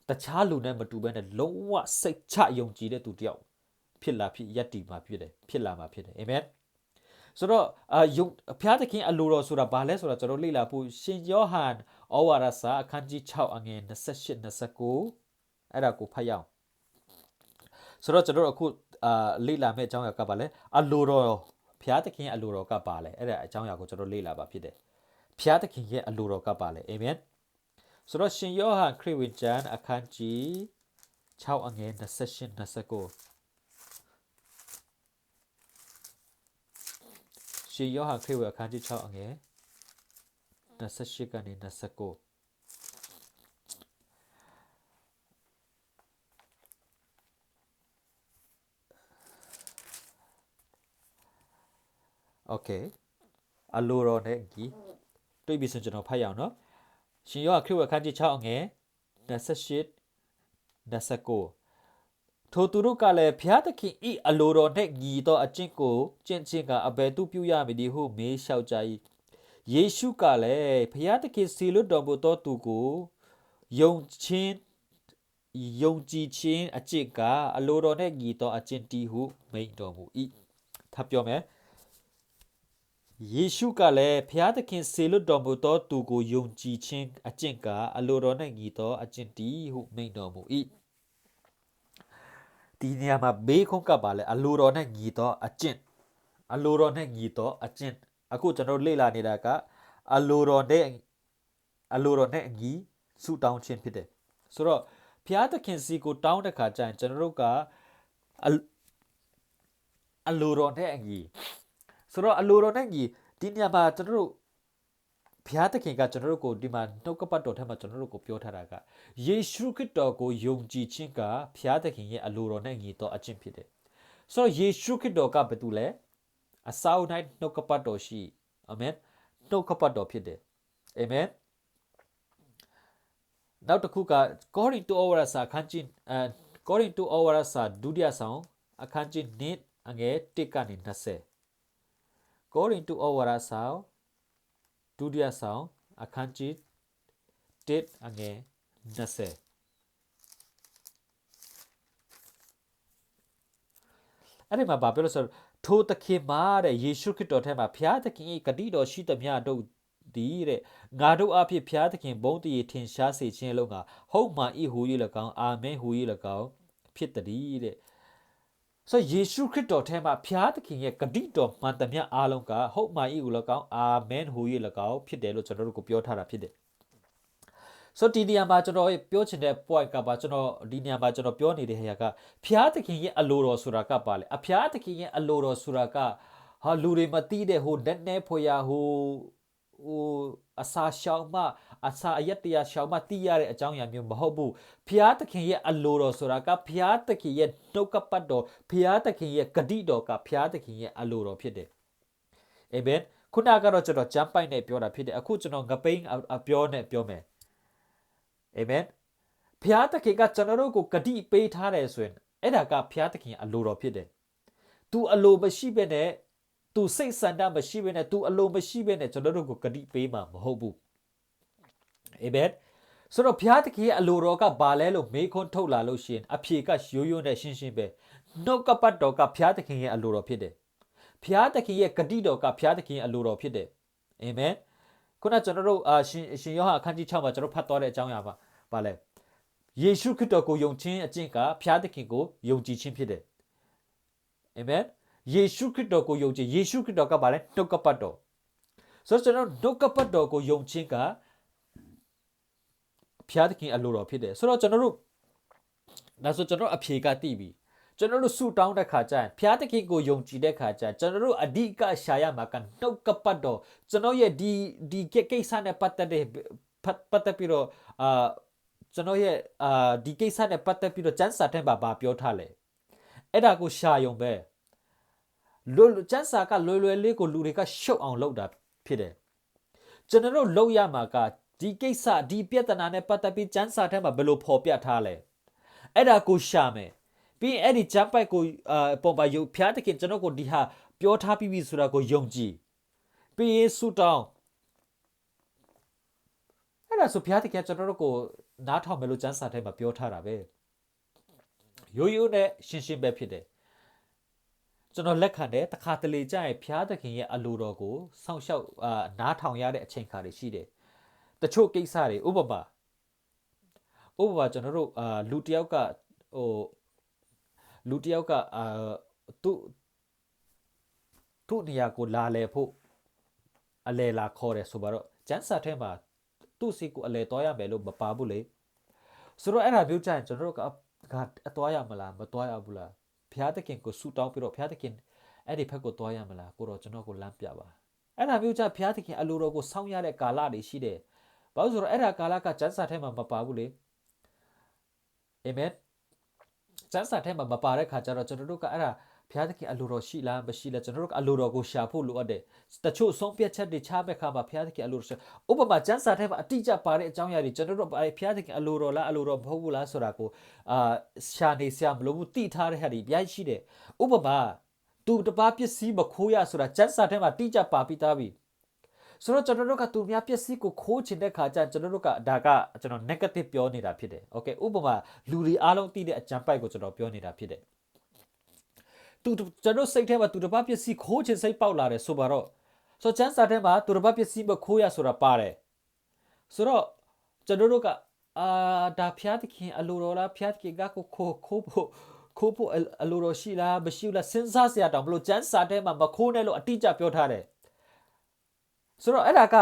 တခြားလူနဲ့မတူဘဲနဲ့လုံးဝစိတ်ချယုံကြည်တဲ့သူတယောက်ဖြစ်လာမှာဖြစ်တယ်အာမင်ဆိုတော့ဖျားတခင်အလိုတော်ဆိုတာဘာလဲဆိုတာကျွန်တော်လေ့လာဖို့ရှင်ယောဟန်ဩဝါဒစာအခန်းကြီး6အငယ်28 29အဲ့ဒါကိုဖတ်ရအောင်ဆိုတော့ကျွန်တော်အခုလေ့လာမယ့်အကြောင်းအရာကဘာလဲအလိုတော်ဖျားသခင်ရဲ့အလိုတော်ကပါလဲအဲ့ဒါအကြောင်းအရာကိုကျွန်တော်လေ့လာပါဖြစ်တယ်ဖျားသခင်ရဲ့အလိုတော်ကပါလဲအာမင်ဆိုတော့ရှင်ယောဟန်ခရစ်ဝင်ကျမ်းအခန်းကြီး6အငယ်28 29ရှင်ယောဟန်ခရစ်ဝင်အခန်းကြီး6အငယ်28ကနေ29โอเคအလိုတော်နဲ့ဒီတွေ့ပြီဆိုကျွန်တော်ဖတ်ရအောင်เนาะရှင်ယောဟန်ခရစ်ဝင်အခန်းကြီး6အငယ်28 29ထိုသူတို့ကလည်းဖျားသခင်ဤအလိုတော်နှင့်ညီသောအကျင့်ကိုကျင့်ခြင်းကအဘယ်သူပြုရမည်ဟုမေးလျှောက်ကြ၏ယေရှုကလည်းဖျားသခင်စီလွတ်တော်မူသောသူကိုယုံကြည်ခြင်းအကျင့်ကအလိုတော်နှင့်ညီသောအကျင့်တည်းဟုမိန့်တော်မူ၏ထပ်ပြောမယ်ယေရှုကလည်းဖျားသခင်စေလွတ်တော်မူသောသူကိုယုံကြည်ခြင်းအကျင့်ကအလိုတော်နှင့်ညီသောအကျင့်တည်းဟုမိန့်တော်မူ၏ဒီနေရာမှာဘေးခုံးကပါလဲအလိုတော်နဲ့ညီသောအကျင့်အခုကျွန်တော်လေ့လာနေတာကအလိုတော်နဲ့အညီဆုတောင်းခြင်းဖြစ်တယ်ဆိုတော့ဖျားသခင်စီကိုတောင်းတဲ့ခါကျရင်ကျွန်တော်တို့ကအလိုတော်နဲ့အညီဆိုတော့အလိုတော်နဲ့ညီဒီနေရာမှာကျွန်တော်တို့ဖျားသခင်ကကျွန်တော်တို့ကိုဒီမှာနှုတ်ကပတ်တော်ထဲမှာကျွန်တော်တို့ကိုပြောထားတာကယေရှုခရစ်တော်ကိုယုံကြည်ခြင်းကဖျားသခင်ရဲ့အလိုတော်နဲ့ညီသောအကျင့်ဖြစ်တယ်ဆိုတော့ယေရှုခရစ်တော်ကဘာတူလဲအစာအုပ်၌နှုတ်ကပတ်တော်ရှိအာမင်နှုတ်ကပတ်တော်ဖြစ်တယ်အာမင်နောက်တစ်ခုကကောရိန္သုဩဝါဒစာအခန်းကြီးကောရိန္သုဩဝါဒစာဒုတိယဆောင်အခန်းကြီး1အငယ်1ကနေ20ကောရိန္သုဩဝါဒစာဒုတိယဆောင်အခန်းကြီး1အငယ်20အဲ့ဒီမှာဘာပြောလို့ဆိုထိုသခင်မှာတဲ့ယေရှုခရစ်တော်ထဲမှာဖျားသခင်၏ဂတိတော်ရှိသမျှတို့သည်တဲ့ငါတို့အဖြစ်ဖျားသခင်ဘုန်းတည်ထင်ရှားစေခြင်းလုံးကဟုတ်မှန်၏ဟူ၍၎င်းအာမင်ဟူ၍၎င်းဖြစ်တည်းတဲ့ဆိုယေရှုခရစ်တော်ထဲမှာဖျားသခင်ရဲ့ဂတိတော်မှန်သမျှအားလုံးကဟုတ်မှန်၏ဟူ၎င်းအာမင်ဟူ၍၎င်းဖြစ်တယ်လို့ကျွန်တော်တို့ကိုပြောထားတာဖြစ်တယ်ဆိုဒီနေရာမှာကျွန်တော်ပြောချင်တဲ့ point ကပါကျွန်တော်ဒီနေရာမှာကျွန်တော်ပြောနေတဲ့ဟဲ့ကဖျားသခင်ရဲ့အလိုတော်ဆိုတာကပါလေအဖျားသခင်ရဲ့အလိုတော်ဆိုတာကဟာလူတွေမသိတဲ့ဟိုနက်နဲဖွေရဟိုအစာရှောင်မှအစာအယက်တရားရှောင်မှသိရတဲ့အကြောင်းအရာမျိုးမဟုတ်ဘူးဖျားသခင်ရဲ့အလိုတော်ဆိုတာကဖျားသခင်ရဲ့နှုတ်ကပတ်တော်ဖျားသခင်ရဲ့ဂတိတော်ကဖျားသခင်ရဲ့အလိုတော်ဖြစ်တယ်အာမင်ခုနကတော့ကျွန်တော်ကြမ်းပိုက်နဲ့ပြောတာဖြစ်တယ်အခုကျွန်တော်ငပိန်းအပြောနဲ့ပြောမယ်အာမင်ဖျားသခင်ကကျွန်တော်တို့ကိုဂတိပေးထားတယ်ဆိုရင်အဲ့ဒါကဖျားသခင်အလိုတော်ဖြစ်တယ်။ तू အလိုမရှိဘဲနဲ့ तू စိတ်ဆန္ဒမရှိဘဲနဲ့ तू အလိုမရှိဘဲနဲ့ကျွန်တော်တို့ကိုဂတိပေးမှာမဟုတ်ဘူး။အာမင်ဆိုတော့ဖျားသခင်ရဲ့အလိုတော်ကဘာလဲလို့မေးခွန်းထုတ်လာလို့ရှိရင်အဖြေကရိုးရိုးနဲ့ရှင်းရှင်းပဲ နှုတ်ကပတ်တော်ကဘုရားသခင်ရဲ့အလိုတော်ဖြစ်တယ်ဘုရားသခင်ရဲ့ဂတိတော်ကဘုရားသခင်ရဲ့အလိုတော်ဖြစ်တယ်အာမင်ခုနကျွန်တော်တို့ရှင်ယောဟန်အခန်းကြီး6မှာကျွန်တော်ဖတ်သွားတဲ့အကြောင်းအရာပါလဲယေရှုခရစ်တော်ကိုယုံခြင်းအကျင့်ကဘုရားသခင်ကိုယုံကြည်ခြင်းဖြစ်တယ်အာမင်ယေရှုခရစ်တော်ကိုယုံကြည်ယေရှုခရစ်တော်ကပါလဲနှုတ်ကပတ်တော်ဆိုတော့ကျွန်တော်နှုတ်ကပတ်တော်ကိုယုံခြင်းကဘုရားသခင်အလိုတော်ဖြစ်တယ်ဆိုတော့ကျွန်တော်တို့ဒါဆိုကျွန်တော်အဖြေကတည်ပြီကျွန်တော်တို့ဆူတောင်းတဲ့ခါကျရင်ဘုရားသခင်ကိုယုံကြည်တဲ့ခါကျကျွန်တော်တို့အဓိကရှာရမှာကနှုတ်ကပတ်တော်ကျွန်တော်ရဲ့ဒီကိစ္စနဲ့ပတ်သက်ပြီးတော့ကျွန်တော်ရဲ့ဒီကိစ္စနဲ့ပတ်သက်ပြီးတော့ကျမ်းစာထဲမှာပြောထားလဲအဲ့ဒါကိုရှာယုံပဲကျမ်းစာကလွယ်လေးကိုလူတွေကရှုပ်အောင်လုပ်တာဖြစ်တယ်ကျွန်တော်တို့လုပ်ရမှာကဒီကိစ္စဒီပြဿနာနဲ့ပတ်သက်ပြီးကျမ်းစာထဲမှာဘယ်လိုဖော်ပြထားလဲအဲ့ဒါကိုရှာမယ်ပြီးအဲ့ဒီကျမ်းပိုက်ကိုပုံပါယုံဖျားတခင်ကျွန်တော်ကိုဒီဟာပြောထားပြီးပြီဆိုတာကိုယုံကြည်ပြီးယေရှုတောင်းအဲ့ဒါဆိုဖျားတခင်ကျွန်တော်တို့ကိုနားထောင်မယ်လို့ကျမ်းစာထဲမှာပြောထားတာပဲရိုးရိုးနဲ့ရှင်းရှင်းပဲဖြစ်တယ်ကျွန်တော်လက်ခံတယ်တခါတလေကြာရင်ဖျားသခင်ရဲ့အလိုတော်ကိုစောင့်ရှောက်နားထောင်ရတဲ့အချိန်ခါတွေရှိတယ်တချို့ကိစ္စတွေဥပမာကျွန်တော်တို့လူတယောက်ကသူ့နေရာကိုလာလဲဖို့အလဲလာခေါ်တယ်ဆိုတော့ကျန်းစာထဲမှာသူ့စီကိုအလဲသွားရမယ်လို့မပါဘူးလေဆိုတော့အဲ့ဒါမျိုးကြာရင်ကျွန်တော်တို့ကအသွားရမလားမသွားရဘူးလားဘုရားသခင်ကိုဆုတောင်းပြီးတော့ဘုရားသခင်အဲ့ဒီဘက်ကိုသွားရမလားကိုတော့ကျွန်တော်ကိုလမ်းပြပါအဲ့ဒါမျိုးကြာဘုရားသခင်အလိုတော်ကိုစောင့်ရတဲ့ကာလတွေရှိတယ်ဘာလို့ဆိုတော့အဲ့ဒါကာလကကျမ်းစာထဲမှာမပါဘူးလေအာမင်ကျမ်းစာထဲမှာမပါတဲ့ခါကျတော့ကျွန်တော်တို့ကအဲ့ဒါဘုရားသခင်အလိုတော်ရှိလားမရှိလားကျွန်တော်တို့ကအလိုတော်ကိုရှာဖို့လိုအပ်တယ်တချို့ဆုံးဖြတ်ချက်တွေချမဲ့ခါမှာဘုရားသခင်အလိုတော်ရှာဥပမာကျမ်းစာထဲမှာအတိအကျပါတဲ့အကြောင်းအရာတွေကျွန်တော်တို့ဘုရားသခင်အလိုတော်လားအလိုတော်မဟုတ်ဘူးလားဆိုတာကိုရှာနေစရာမလိုဘူးသိထားတဲ့ဟာတွေအများကြီးရှိတယ်ဥပမာသူတပားပစ္စည်းမခိုးရဆိုတာကျမ်းစာထဲမှာတိကျပါပြီးသားပြီဆိုတော့ကျွန်တော်တို့ကသူများပစ္စည်းကိုခိုးချင်တဲ့ခါကျကျွန်တော်တို့ကဒါကကျွန်တော် negative ပြောနေတာဖြစ်တယ်โอเคဥပမာလူတွေအားလုံးသိတဲ့အကြံပိုက်ကိုကျွန်တော်ပြောနေတာဖြစ်တယ်ကျွန်တော်စိတ်ထဲမှာသူတစ်ပတ်ပစ္စည်းခိုးချင်စိတ်ပေါက်လာတယ်ဆိုတော့ဆိုချမ်းစာထဲမှာသူတစ်ပတ်ပစ္စည်းမခိုးရဆိုတာပါတယ်ဆိုတော့ကျွန်တော်တို့ကဒါဖျားသခင်အလိုတော်လားဖျားသခင်ကကိုခိုးဖို့အလိုတော်ရှိလားမရှိဘူးလားစဉ်းစားစရာတောင်မလို့ချမ်းစာထဲမှာမခိုးနဲ့လို့အတိအကျပြောထားတယ်ဆိုတော့အဲ့ဒါက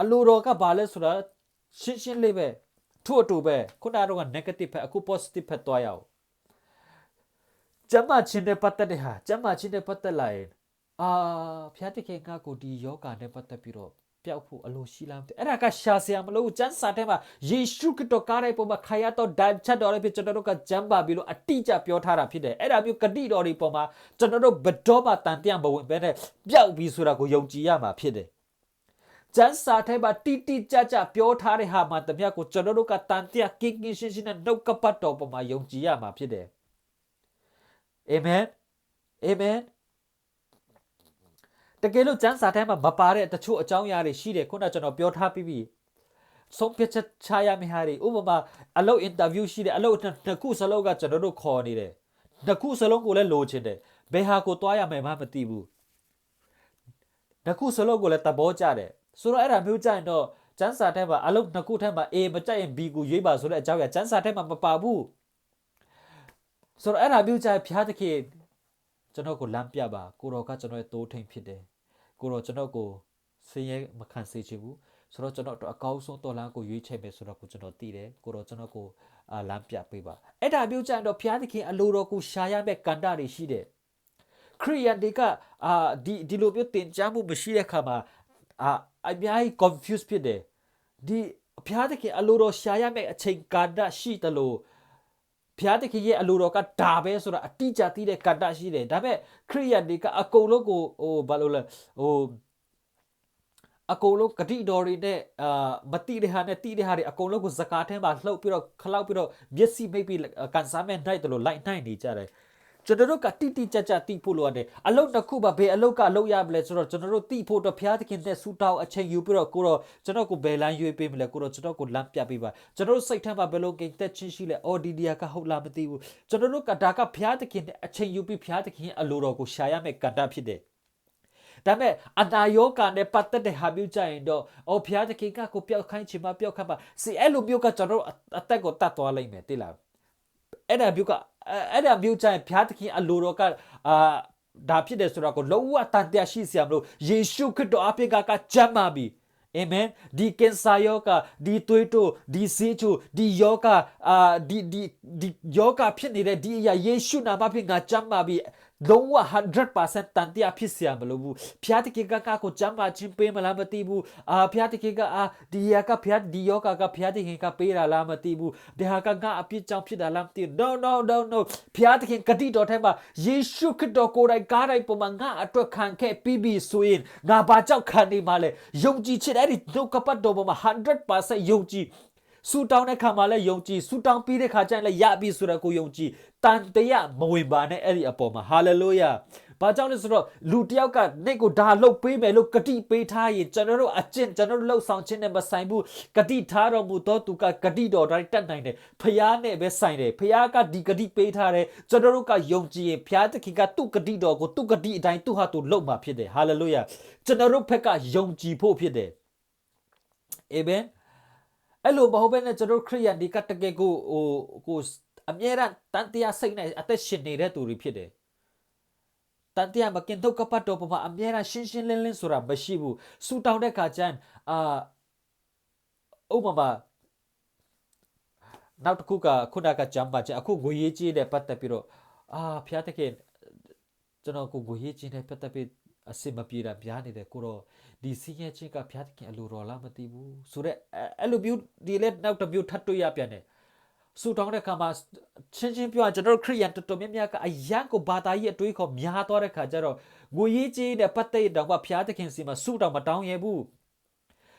အလိုတော်ကဘာလဲဆိုတာရှင်းလေးပဲထို့အတူပဲခုနကတော့ negative ဖက်အခု positive ဖက်သွားရအောင်ကျမ်းမာခြင်းနဲ့ပတ်သက်တဲ့ဟာကျမ်းမာခြင်းနဲ့ပတ်သက်လာရင်ဖျားတခင်ကကိုဒီယောဂနဲ့ပတ်သက်ပြီးတော့ပျောက်ဖို့အလိုရှိလားမသိအဲ့ဒါကရှာစရာမလိုကျမ်းစာထဲမှာယေရှုခရစ်တော်ကားတဲ့ပုံမှာခါရတော့ဒိုင်ချက်တော်လေးဖြစ်ကျွန်တော်တို့ကကျမ်းပါပြီးလို့အတိအကျပြောထားတာဖြစ်တယ်အဲ့ဒါမျိုးဂတိတော်တွေပုံမှာကျွန်တော်တို့ဘတော်မှတန်တရားမဝင်ဘဲနဲ့ပျောက်ပြီးဆိုတာကိုယုံကြည်ရမှာဖြစ်တယ်ကျမ်းစာထဲမှာတိကျကျပြောထားတဲ့ဟာမှာတမန်ကိုကျွန်တော်တို့ကတန်တရားကင်းရှင်းနဲ့နှုတ်ကပတ်တော်ပုံမှာယုံကြည်ရမှာဖြစ်တယ်အာမင်အာမင်တကယ်လို့ကျမ်းစာထဲမှာမပါတဲ့တချို့အကြောင်းအရာတွေရှိတယ်ခုနကကျွန်တော်ပြောထားပြီးပြီဆုံးဖြတ်ချက်ချရမယ့်ဟာတွေဥပမာအလုပ်အင်တာဗျူးရှိတယ်အလုပ်နှစ်ခုစလုံးကကျွန်တော်တို့ခေါ်နေတယ်နှစ်ခုစလုံးကိုလည်းလိုချင်တယ်ဘယ်ဟာကိုသွားရမယ်မှမသိဘူးနှစ်ခုစလုံးကိုလည်းသဘောကျတယ်ဆိုတော့အဲ့ဒါမျိုးကြရင်တော့ကျမ်းစာထဲမှာအလုပ်နှစ်ခုထဲမှာ A မကြိုက်ရင် B ကိုရွေးပါဆိုတဲ့အကြောင်းအရာကျမ်းစာထဲမှာမပါဘူးဆိုတော့အဲ့ဒါမျိုးကြရင်ဘုရားသခင်ကျွန်တော်ကိုလမ်းပြပါကိုတော်ကကျွန်တော်ရဲ့တိုးထိန်ဖြစ်တယ်ကိုတော်ကျွန်တော်ကိုဆင်းရဲမခံစေချင်ဘူးဆိုတော့ကျွန်တော်တို့အကောင်းဆုံးတော်လမ်းကိုရွေးချယ်မယ်ဆိုတော့ကိုကျွန်တော်သိတယ်ကိုတော်ကျွန်တော်ကိုလမ်းပြပေးပါအဲ့ဒါမျိုးကြရင်တော့ဘုရားသခင်အလိုတော်ကိုရှာရမယ့်ကန္တာတွေရှိတယ်ခရိယန်တွေကဒီလိုမျိုးတင်ကြားမှုမရှိတဲ့ခါမှာအများကြီး confuse ဖြစ်တယ်ဒီဘုရားသခင်အလိုတော်ရှာရမယ့်အချိန်ကန္တာရှိတယ်လို့ဘုရားသခင်ရဲ့အလိုတော်ကဒါပဲဆိုတာအတိအကျသိတဲ့ကန္တာရှိတယ်ဒါပေမဲ့ခရိယန်တွေကအကုန်လုံးကိုဘာလို့လဲအကုန်လုံးဂတိတော်တွေနဲ့မတိတဲ့ဟာနဲ့တိတဲ့ဟာတွေအကုန်လုံးကိုဇကာထဲမှာလှုပ်ပြီးတော့ခလောက်ပြီးတော့မျက်စိမိတ်ပြီးကန်စားမဲ့နိုင်တယ်လို့လိုက်နိုင်နေကြတယ် ကျွန်တော်တို့ကတိတိကျကျတိဖို့လိုရတယ်အလုတ်တစ်ခုပါဘယ်အလုတ်ကအလုတ်ရမလဲဆိုတော့ကျွန်တော်တို့တိဖို့တော့ဖျားသခင်နဲ့ဆူတောင်းအချိန်ယူပြီးတော့ကိုတော့ကျွန်တော်ကိုဘယ်လမ်းရွေးပေးမလဲကိုတော့ကျွန်တော်ကိုလမ်းပြပေးပါကျွန်တော်တို့စိတ်ထဲမှာဘယ်လိုကိန်းသက်ချင်းရှိလဲအော်ဒီဒီယာကဟုတ်လားမသိဘူးကျွန်တော်တို့ကဒါကဖျားသခင်နဲ့အချိန်ယူပြီးဖျားသခင်အလိုတော်ကိုရှာရမယ်ကဏ္ဍဖြစ်တယ်ဒါမဲ့အနာယောဂနဲ့ပတ်သက်တဲ့ဟာမျိုးကြရင်တော့အော်ဖျားသခင်ကကိုပျောက်ခိုင်းချင်မှပျောက်ခိုင်းပါစီအဲ့လိုမျိုးကကျွန်တော်အသက်ကိုတတ်သွားလိမ့်မယ်တိလားအဲ့ဒါမျိုးကြရင်ဖျားသခင်အလိုတော်ကဒါဖြစ်တယ်ဆိုတော့ကိုလုံးဝတန်တရားရှိစရာမလိုယေရှုခရစ်တော်အပြင်ကကြမ်းပါပြီအာမင်ဒီကင်ဆာယောဂဒီသွေးတိုးဒီဆေးချိုဒီယောဂဒီယောဂဖြစ်နေတဲ့ဒီအရာယေရှုနာမဖြင့်ငါကြမ်းပါပြီလုံးဝ 100% တန်တရားဖြစ်စရာမလိုဘူးဖျားတခင်ကကိုကြမ်းပါချင်းပေးမလားမသိဘူးဖျားတခင်ကဒီယာကဖျားဒီယောဂကဖျားတခင်ကပေးတာလားမသိဘူးဒီဟာကငါအပြစ်ကြောင့်ဖြစ်တာလားမသိဘူး no ဖျားတခင်ဂတိတော်ထဲမှာယေရှုခရစ်တော်ကိုယ်တိုင်ကားတိုင်းပုံမှာငါအတွက်ခံခဲ့ပြီးဆိုရင်ငါဘာကြောင့်ခံနေမှာလဲယုံကြည်ချက်အဲ့ဒီဒုက္ခပတ်တော်ပေါ်မှာ 100% ယုံကြည်ဆူတောင်းတဲ့ခါမှာလည်းယုံကြည်ဆူတောင်းပြီးတဲ့ခါကျရင်လည်းရပြီဆိုတော့ကိုယုံကြည်တန်တရားမဝင်ပါနဲ့အဲ့ဒီအပေါ်မှာဟာလေလုယာဘာကြောင့်လဲဆိုတော့လူတယောက်ကနေ့ကိုဒါလှုပ်ပေးမယ်လို့ဂတိပေးထားရင်ကျွန်တော်တို့အကျင့်ကျွန်တော်တို့လှုပ်ဆောင်ခြင်းနဲ့မဆိုင်ဘူးဂတိထားတော်မူသောသူကဂတိတော်တိုင်းတတ်နိုင်တယ်ဖျားနဲ့ပဲဆိုင်တယ်ဖျားကဒီဂတိပေးထားတယ်ကျွန်တော်တို့ကယုံကြည်ရင်ဖျားသခင်ကသူ့ဂတိတော်ကိုသူ့ဂတိအတိုင်းသူ့ဟာသူလှုပ်မှာဖြစ်တယ်ဟာလေလုယာကျွန်တော်တို့ဘက်ကယုံကြည်ဖို့ဖြစ်တယ်အာမင်အဲ့လိုမဟုတ်ဘဲနဲ့ကျွန်တော်ခရိယန်ဒီကတကယ်ကိုအမြဲတမ်းတန်တရားစိတ်နဲ့အသက်ရှင်နေတဲ့သူတွေဖြစ်တယ်တန်တရားမကင်တော့ကပတ်တော်ပေါ်မှာအမြဲတမ်းရှင်းရှင်းလင်းလင်းဆိုတာမရှိဘူးဆူတောင်းတဲ့ခါကျရင်ဥပမာနောက်တစ်ခုကခုနကဂျမ်ပါချအခုငွေရေးကြီးတဲ့ပတ်သက်ပြီးတော့ဖျားတကယ်ကျွန်တော်ကိုငွေရေးကြီးတဲ့ပတ်သက်ပြီးအစစ်မပြေတာပြားနေတယ်ကိုတော့ဒီစီးရဲချင်းကဖျားတခင်အလိုတော်လားမသိဘူးဆိုတော့အဲ့လိုမျိုးဒီလက်နောက်တစ်မျိုးထပ်တွေ့ရပြန်တယ်ဆူတောင်းတဲ့ခါမှာချင်းပြောကျွန်တော်ခရိယန်တော်တော်များများကအရန်ကိုဘာသာရေးအတွေးခေါ်များသွားတဲ့ခါကျတော့ငွေရေးကြီးတဲ့ပတ်သက်တော့ဖျားတခင်စီမှာဆူတောင်းမတောင်းရဘူး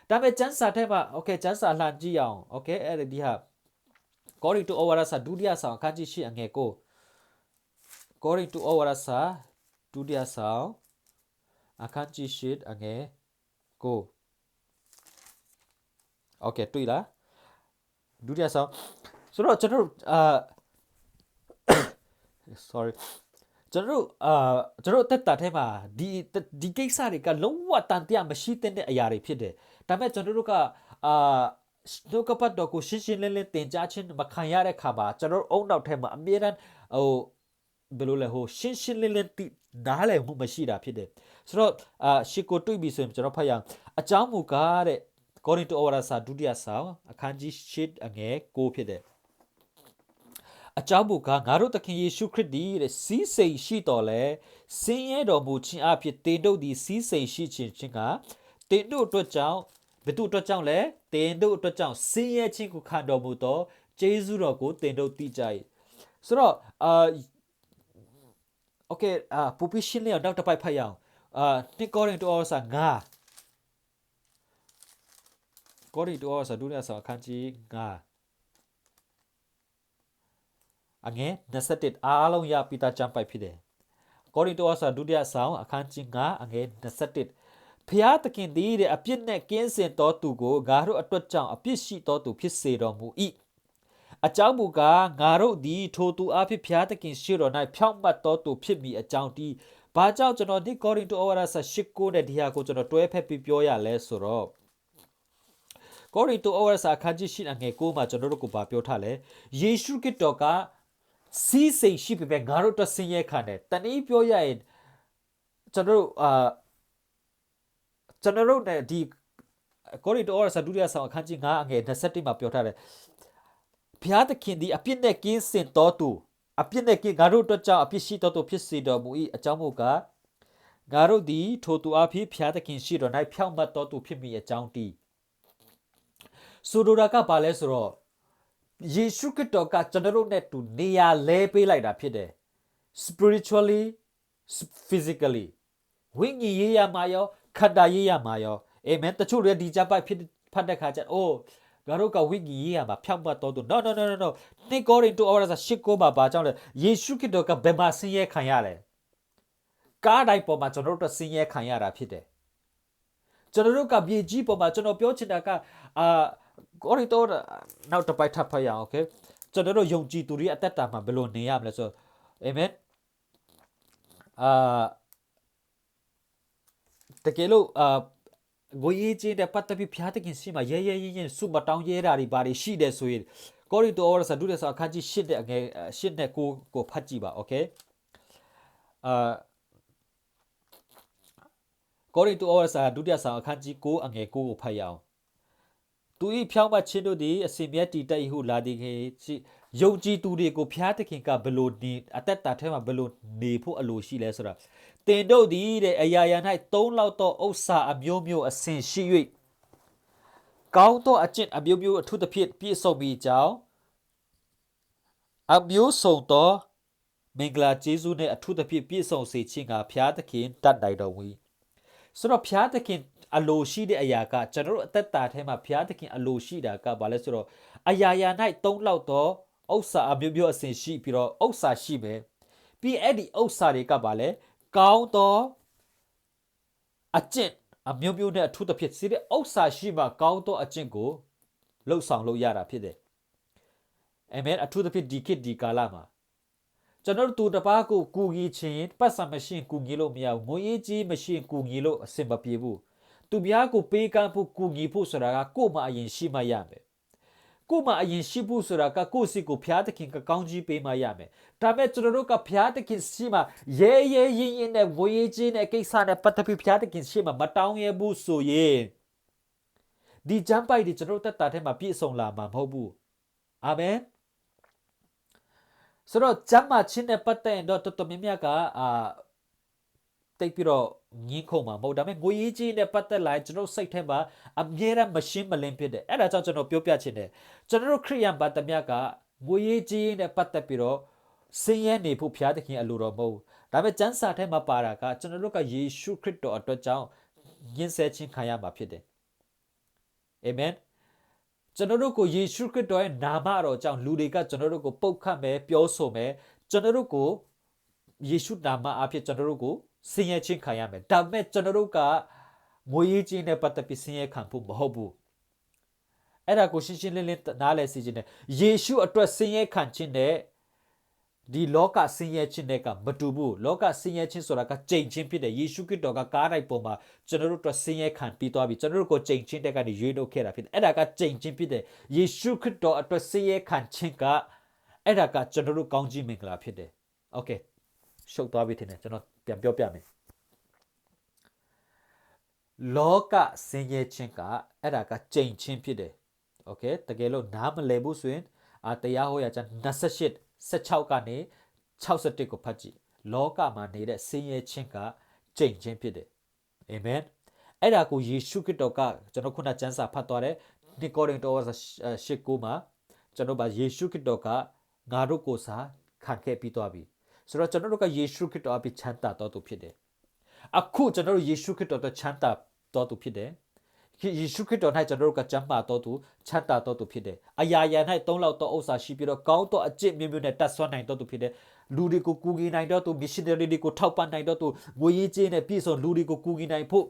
ဒါပေမဲ့ကျန်းစာထဲမှာโอเคကျန်းစာလှန်ကြည့်အောင်โอเคအဲ့ဒီဟာကောရိတိုဩဝါဒစာဒုတိယဆောင်အခန်းကြီး8အငယ်9ကောရိတိုဩဝါဒစာဒုတိယဆောင်အခန်းကြီး8အငယ်9โอเคတွေ့လားဒုတိယဆောင်ဆိုတော့ကျွန်တော်sorry ကျွန်တော်တက်တာထဲမှာဒီကိစ္စတွေကလုံးဝတန်တရားမရှိတဲ့အရာတွေဖြစ်တယ်ဒါပေမဲ့ကျွန်တော်တို့ကဒုက္ခပတ်တော်ကိုရှင်းရှင်းလင်းလင်းသင်ကြားခြင်းမခံရတဲ့ခါမှာကျွန်တော်အုံနောက်ထဲမှာအမြဲတမ်းဘယ်လိုလဲရှင်းရှင်းလင်းလင်းနားလည်မှုမရှိတာဖြစ်တယ်ဆိုတော့ရှစ်ကိုတွေ့ပြီဆိုရင်ကျွန်တော်ဖတ်ရအောင်အကြောင်းမူကားတဲ့ကောရိန္သုဩဝါဒစာဒုတိယဆောင်အခန်းကြီး8အငယ်9ဖြစ်တယ်အကြောင်းမူကားငါတို့သခင်ယေရှုခရစ်သည်တဲ့စီးစိမ်ရှိတော်လဲဆင်းရဲတော်မူခြင်းအဖြစ်တင်တို့သည်စီးစိမ်ရှိခြင်းကတင်တို့အတွက်ကြောင့်ဘယ်သူအတွက်ကြောင့်လဲတင်တို့အတွက်ကြောင့်ဆင်းရဲခြင်းကိုခံတော်မူသောကျေးဇူးတော်ကိုတင်တို့သိကြ၏ဆိုတော့โอเคပူပီရှင်းလေးနောက်တစ်ပိုက်ဖတ်ရအောင်နှစ်ကောရိန္သုဩဝါဒစာ9ကောရိန္သုဩဝါဒစာဒုတိယဆောင်အခန်းကြီး9အငယ်27အားလုံးရပိတာကျမ်းပိုက်ဖြစ်တယ်ကောရိန္သုဩဝါဒစာဒုတိယဆောင်အခန်းကြီး9အငယ်27ဖျားသခင်သည်တဲ့အပြစ်နဲ့ကင်းစင်တော်သူကိုငါတို့အတွက်ကြောင့်အပြစ်ရှိတော်သူဖြစ်စေတော်မူ၏အကြောင်းမူကားငါတို့သည်ထိုသူအဖြစ်ဖျားသခင်ရှိတော်၌ဖြောင့်မတ်တော်သူဖြစ်မိအကြောင်းဒီဘာကြောင့်ကျွန်တော်ဒီကောရိန္သုဩဝါဒစာ8ကိုနဲ့ဒီဟာကိုကျွန်တော်တွဲဖက်ပြီးပြောရလဲဆိုတော့ကောရိန္သုဩဝါဒစာအခန်းကြီး8အငယ်9မှာကျွန်တော်တို့ကိုပြောထားလဲယေရှုခရစ်တော်ကစီးစိမ်ရှိပေမဲ့ငါတို့အတွက်ဆင်းရဲခံတယ်တနည်းပြောရရင်ကျွန်တော်တို့နဲ့ဒီကောရိန္သုဩဝါဒစာဒုတိယဆောင်အခန်းကြီး9အငယ်27မှာပြောထားတယ်ဖျားသခင်သည်အပြစ်နဲ့ကင်းစင်တော်သူအပြစ်နဲ့ကင်းငါတို့အတွက်ကြောင့်အပြစ်ရှိတော်သူဖြစ်စေတော်မူ၏အကြောင်းမို့ကငါတို့သည်ထိုသူအဖြစ်ဖျားသခင်ရှိတော်၌ဖြောင့်မတ်တော်သူဖြစ်မိအကြောင်းတည်းဆိုလိုတာကဘာလဲဆိုတော့ယေရှုခရစ်တော်ကကျွန်တော်တို့နဲ့တူနေရာလဲပေးလိုက်တာဖြစ်တယ် spiritually physically ဝိညာဉ်ရေးရမှာရောခန္ဓာရေးရမှာရောအာမင်တချို့တွေဒီကြပိုက်ဖြစ်ဖတ်တဲ့ခါကျအိုး garoka wigi ya ma pyamba to no ni according to our shiko ba ba chang le Yesu Kitto ka bema sin ye khan ya le ka dai po ma chono to sin ye khan ya da phit de chono ka bie ji po ma chono pyo chin da ka according to now to pai thap phaya okay chono yong ji tu ri atat ta ma belo ne ya mle so amen တကယ်လို့ငွေရေးချင်းတဲ့ပတ်သက်ပြီးဖျားတခင်ရှိမှရဲရဲရင်စုမတောင်းရဲတာတွေဘာတွေရှိတယ်ဆိုရင်ကောရိတိုဩရစာဒုတိယစာအခန်းကြီး8တဲ့အငယ်8နဲ့9ကိုဖတ်ကြည့်ပါโอเคအာကောရိတိုဩရစာဒုတိယစာအခန်းကြီး9အငယ်9ကိုဖတ်ရအောင်သူဤဖြောင်းမချင်းတို့သည်အစင်မြတ်တည်တတ်ဟုလာသည်ခေယုံကြည်သူတွေကိုဖျားတခင်ကဘလို့နေအသက်တာထဲမှာဘလို့နေဖို့အလိုရှိလဲဆိုတာတင်တို့သည်တဲ့အရာရာ၌၃လောက်သောဥစ္စာအမျိုးမျိုးအစဉ်ရှိ၍ကောင်းသောအကျင့်အမျိုးမျိုးအထုသဖြင့်ပြည့်စုံပြီးကြောင်းအမျိုးစုံသောမင်္ဂလာကျေးဇူးနှင့်အထုသဖြင့်ပြည့်စုံစေခြင်းကဖျားသခင်တတ်နိုင်တော်မူ၏ဆိုတော့ဖျားသခင်အလိုရှိတဲ့အရာကကျွန်တော်တို့အသက်တာထဲမှာဘုရားသခင်အလိုရှိတာကဘာလဲဆိုတော့အရာရာ၌၃လောက်သောဥစ္စာအမျိုးမျိုးအစဉ်ရှိပြီးတော့ဥစ္စာရှိမယ်ပြီးအဲ့ဒီဥစ္စာတွေကဘာလဲကောင်းသောအကျင့်အမျိုးမျိုးနဲ့အထူးသဖြင့်စီးတဲ့ဥစ္စာရှိမှကောင်းသောအကျင့်ကိုလှုပ်ဆောင်လို့ရတာဖြစ်တယ်အာမင်အထူးသဖြင့်ဒီခေတ်ဒီကာလမှာကျွန်တော်တို့တပားကိုကူညီခြင်းပတ်စံမရှိကူညီလို့မရဘူးငွေရေးကြီးမရှိကူညီလို့အဆင်မပြေဘူးသူများကိုပေးကမ်းဖို့ကူညီဖို့ဆိုတာကကို့မှာအရင်ရှိမှရမယ်ကို့မှာအရင်ရှိဖို့ဆိုတာကကို့စီကိုဖျားသခင်ကကောင်းကြီးပေးမှရမယ်ဒါပေမဲ့ကျွန်တော်တို့ကဖျားသခင်ရှိမှရဲရဲရင်ရင်နဲ့ငွေရေးကြီးနဲ့ကိစ္စနဲ့ပတ်သက်ပြီးဖျားသခင်ရှိမှမတောင်းရဘူးဆိုရင်ဒီဂျမ်ပိုက်ဒီကျွန်တော်တို့တက်တာထဲမှာပြည့်စုံလာမှာမဟုတ်ဘူးအာမင်ဆိုတော့ဂျမ်မာချင်းနဲ့ပတ်သက်ရင်တော့တော်တော်များများကတိတ်ပြီးတော့ငင်းခုံမှာမဟုတ်ဒါပေမဲ့ငွေရေးကြီးနဲ့ပတ်သက်လာကျွန်တော်စိတ်ထဲမှာအမြဲတမ်းမရှင်းမလင်းဖြစ်တယ်အဲ့ဒါကြောင့်ကျွန်တော်ပြောပြချင်တယ်ကျွန်တော်ခရိယန်ဘာတမကငွေရေးကြီးနဲ့ပတ်သက်ပြီးတော့စင်ရဲနေဖို့ဖျားသခင်အလိုတော်မဟုတ်ဒါပေမဲ့ကျမ်းစာထဲမှာပါတာကကျွန်တော်တို့ကယေရှုခရစ်တော်အတွက်ကြောင့်ညှင်းဆဲခြင်းခံရမှာဖြစ်တယ်အာမင်ကျွန်တော်တို့ကိုယေရှုခရစ်တော်ရဲ့နာမတော်ကြောင့်လူတွေကကျွန်တော်တို့ကိုပုတ်ခတ်မယ်ပြောဆိုမယ်ကျွန်တော်တို့ကိုယေရှုနာမအဖြစ်ကျွန်တော်တို့ကိုစင်ရဲခြင်းခံရမယ်ဒါပေမဲ့ကျွန်တော်တို့ကငွေရေးခြင်းနဲ့ပတ်သက်ပြီးစင်ရဲခံဖို့မဟုတ်ဘူးအဲ့ဒါကိုရှင်းရှင်းလင်းလင်းနားလည်စေခြင်းနဲ့ယေရှုအတွက်စင်ရဲခံခြင်းနဲ့ဒီလောကစင်ရဲခြင်းတွေကမတူဘူးလောကစင်ရဲခြင်းဆိုတာကကြိမ်ချင်းဖြစ်တယ်ယေရှုခရစ်တော်ကကားတိုင်းပေါ်မှာကျွန်တော်တို့အတွက်စင်ရဲခံပြီးသွားပြီကျွန်တော်တို့ကိုကြိမ်ချင်းတဲ့ကနေရွေးနှုတ်ခဲ့တာဖြစ်တယ်အဲ့ဒါကကြိမ်ချင်းဖြစ်တယ်ယေရှုခရစ်တော်အတွက်စင်ရဲခံခြင်းကအဲ့ဒါကကျွန်တော်တို့ကောင်းကြီးမင်္ဂလာဖြစ်တယ်โอเคရှုပ်သွားပြီထင်တယ်ကျွန်တော်ပြန်ပြောပြမယ်လောကစင်ရဲခြင်းကအဲ့ဒါကကြိမ်ချင်းဖြစ်တယ်โอเคတကယ်လို့နားမလည်ဘူးဆိုရင်တရားဟောရကျမ်း28 16ကနေ61ကိုဖတ်ကြည့်လောကမှာနေတဲ့စင်ရဲခြင်းကကြိမ်ချင်းဖြစ်တယ်အာမင်အဲ့ဒါကိုယေရှုခရစ်တော်ကကျွန်တော်ခုနကျမ်းစာဖတ်သွားတယ်နိကောရိတိုရှစ်ကိုမှာကျွန်တော်ဗာယေရှုခရစ်တော်ကငါတို့ကိုစာခံခဲ့ပြီးသွားပြီဆိုတော့ကျွန်တော်တို့ကယေရှုခရစ်တော်အဖြစ်ချမ်းသာတော်သူဖြစ်တယ်အခုကျွန်တော်တို့ယေရှုခရစ်တော်အတွက်ချမ်းသာတော်သူဖြစ်တယ်ယေရှုခရစ်တော်၌ကျွန်တော်တို့ကချမ်းသာတော်သူချမ်းသာတော်သူဖြစ်တယ်အရာရာ၌သုံးလောက်သောဥစ္စာရှိပြီးတော့ကောင်းသောအကျင့်မျိုးမျိုးနဲ့တတ်ဆွမ်းနိုင်တော်သူဖြစ်တယ်လူတွေကိုကူညီနိုင်တော်သူ missionary တွေကိုထောက်ပံ့နိုင်တော်သူငွေရေးကြေးနဲ့ပြည့်စုံလူတွေကိုကူညီနိုင်ဖို့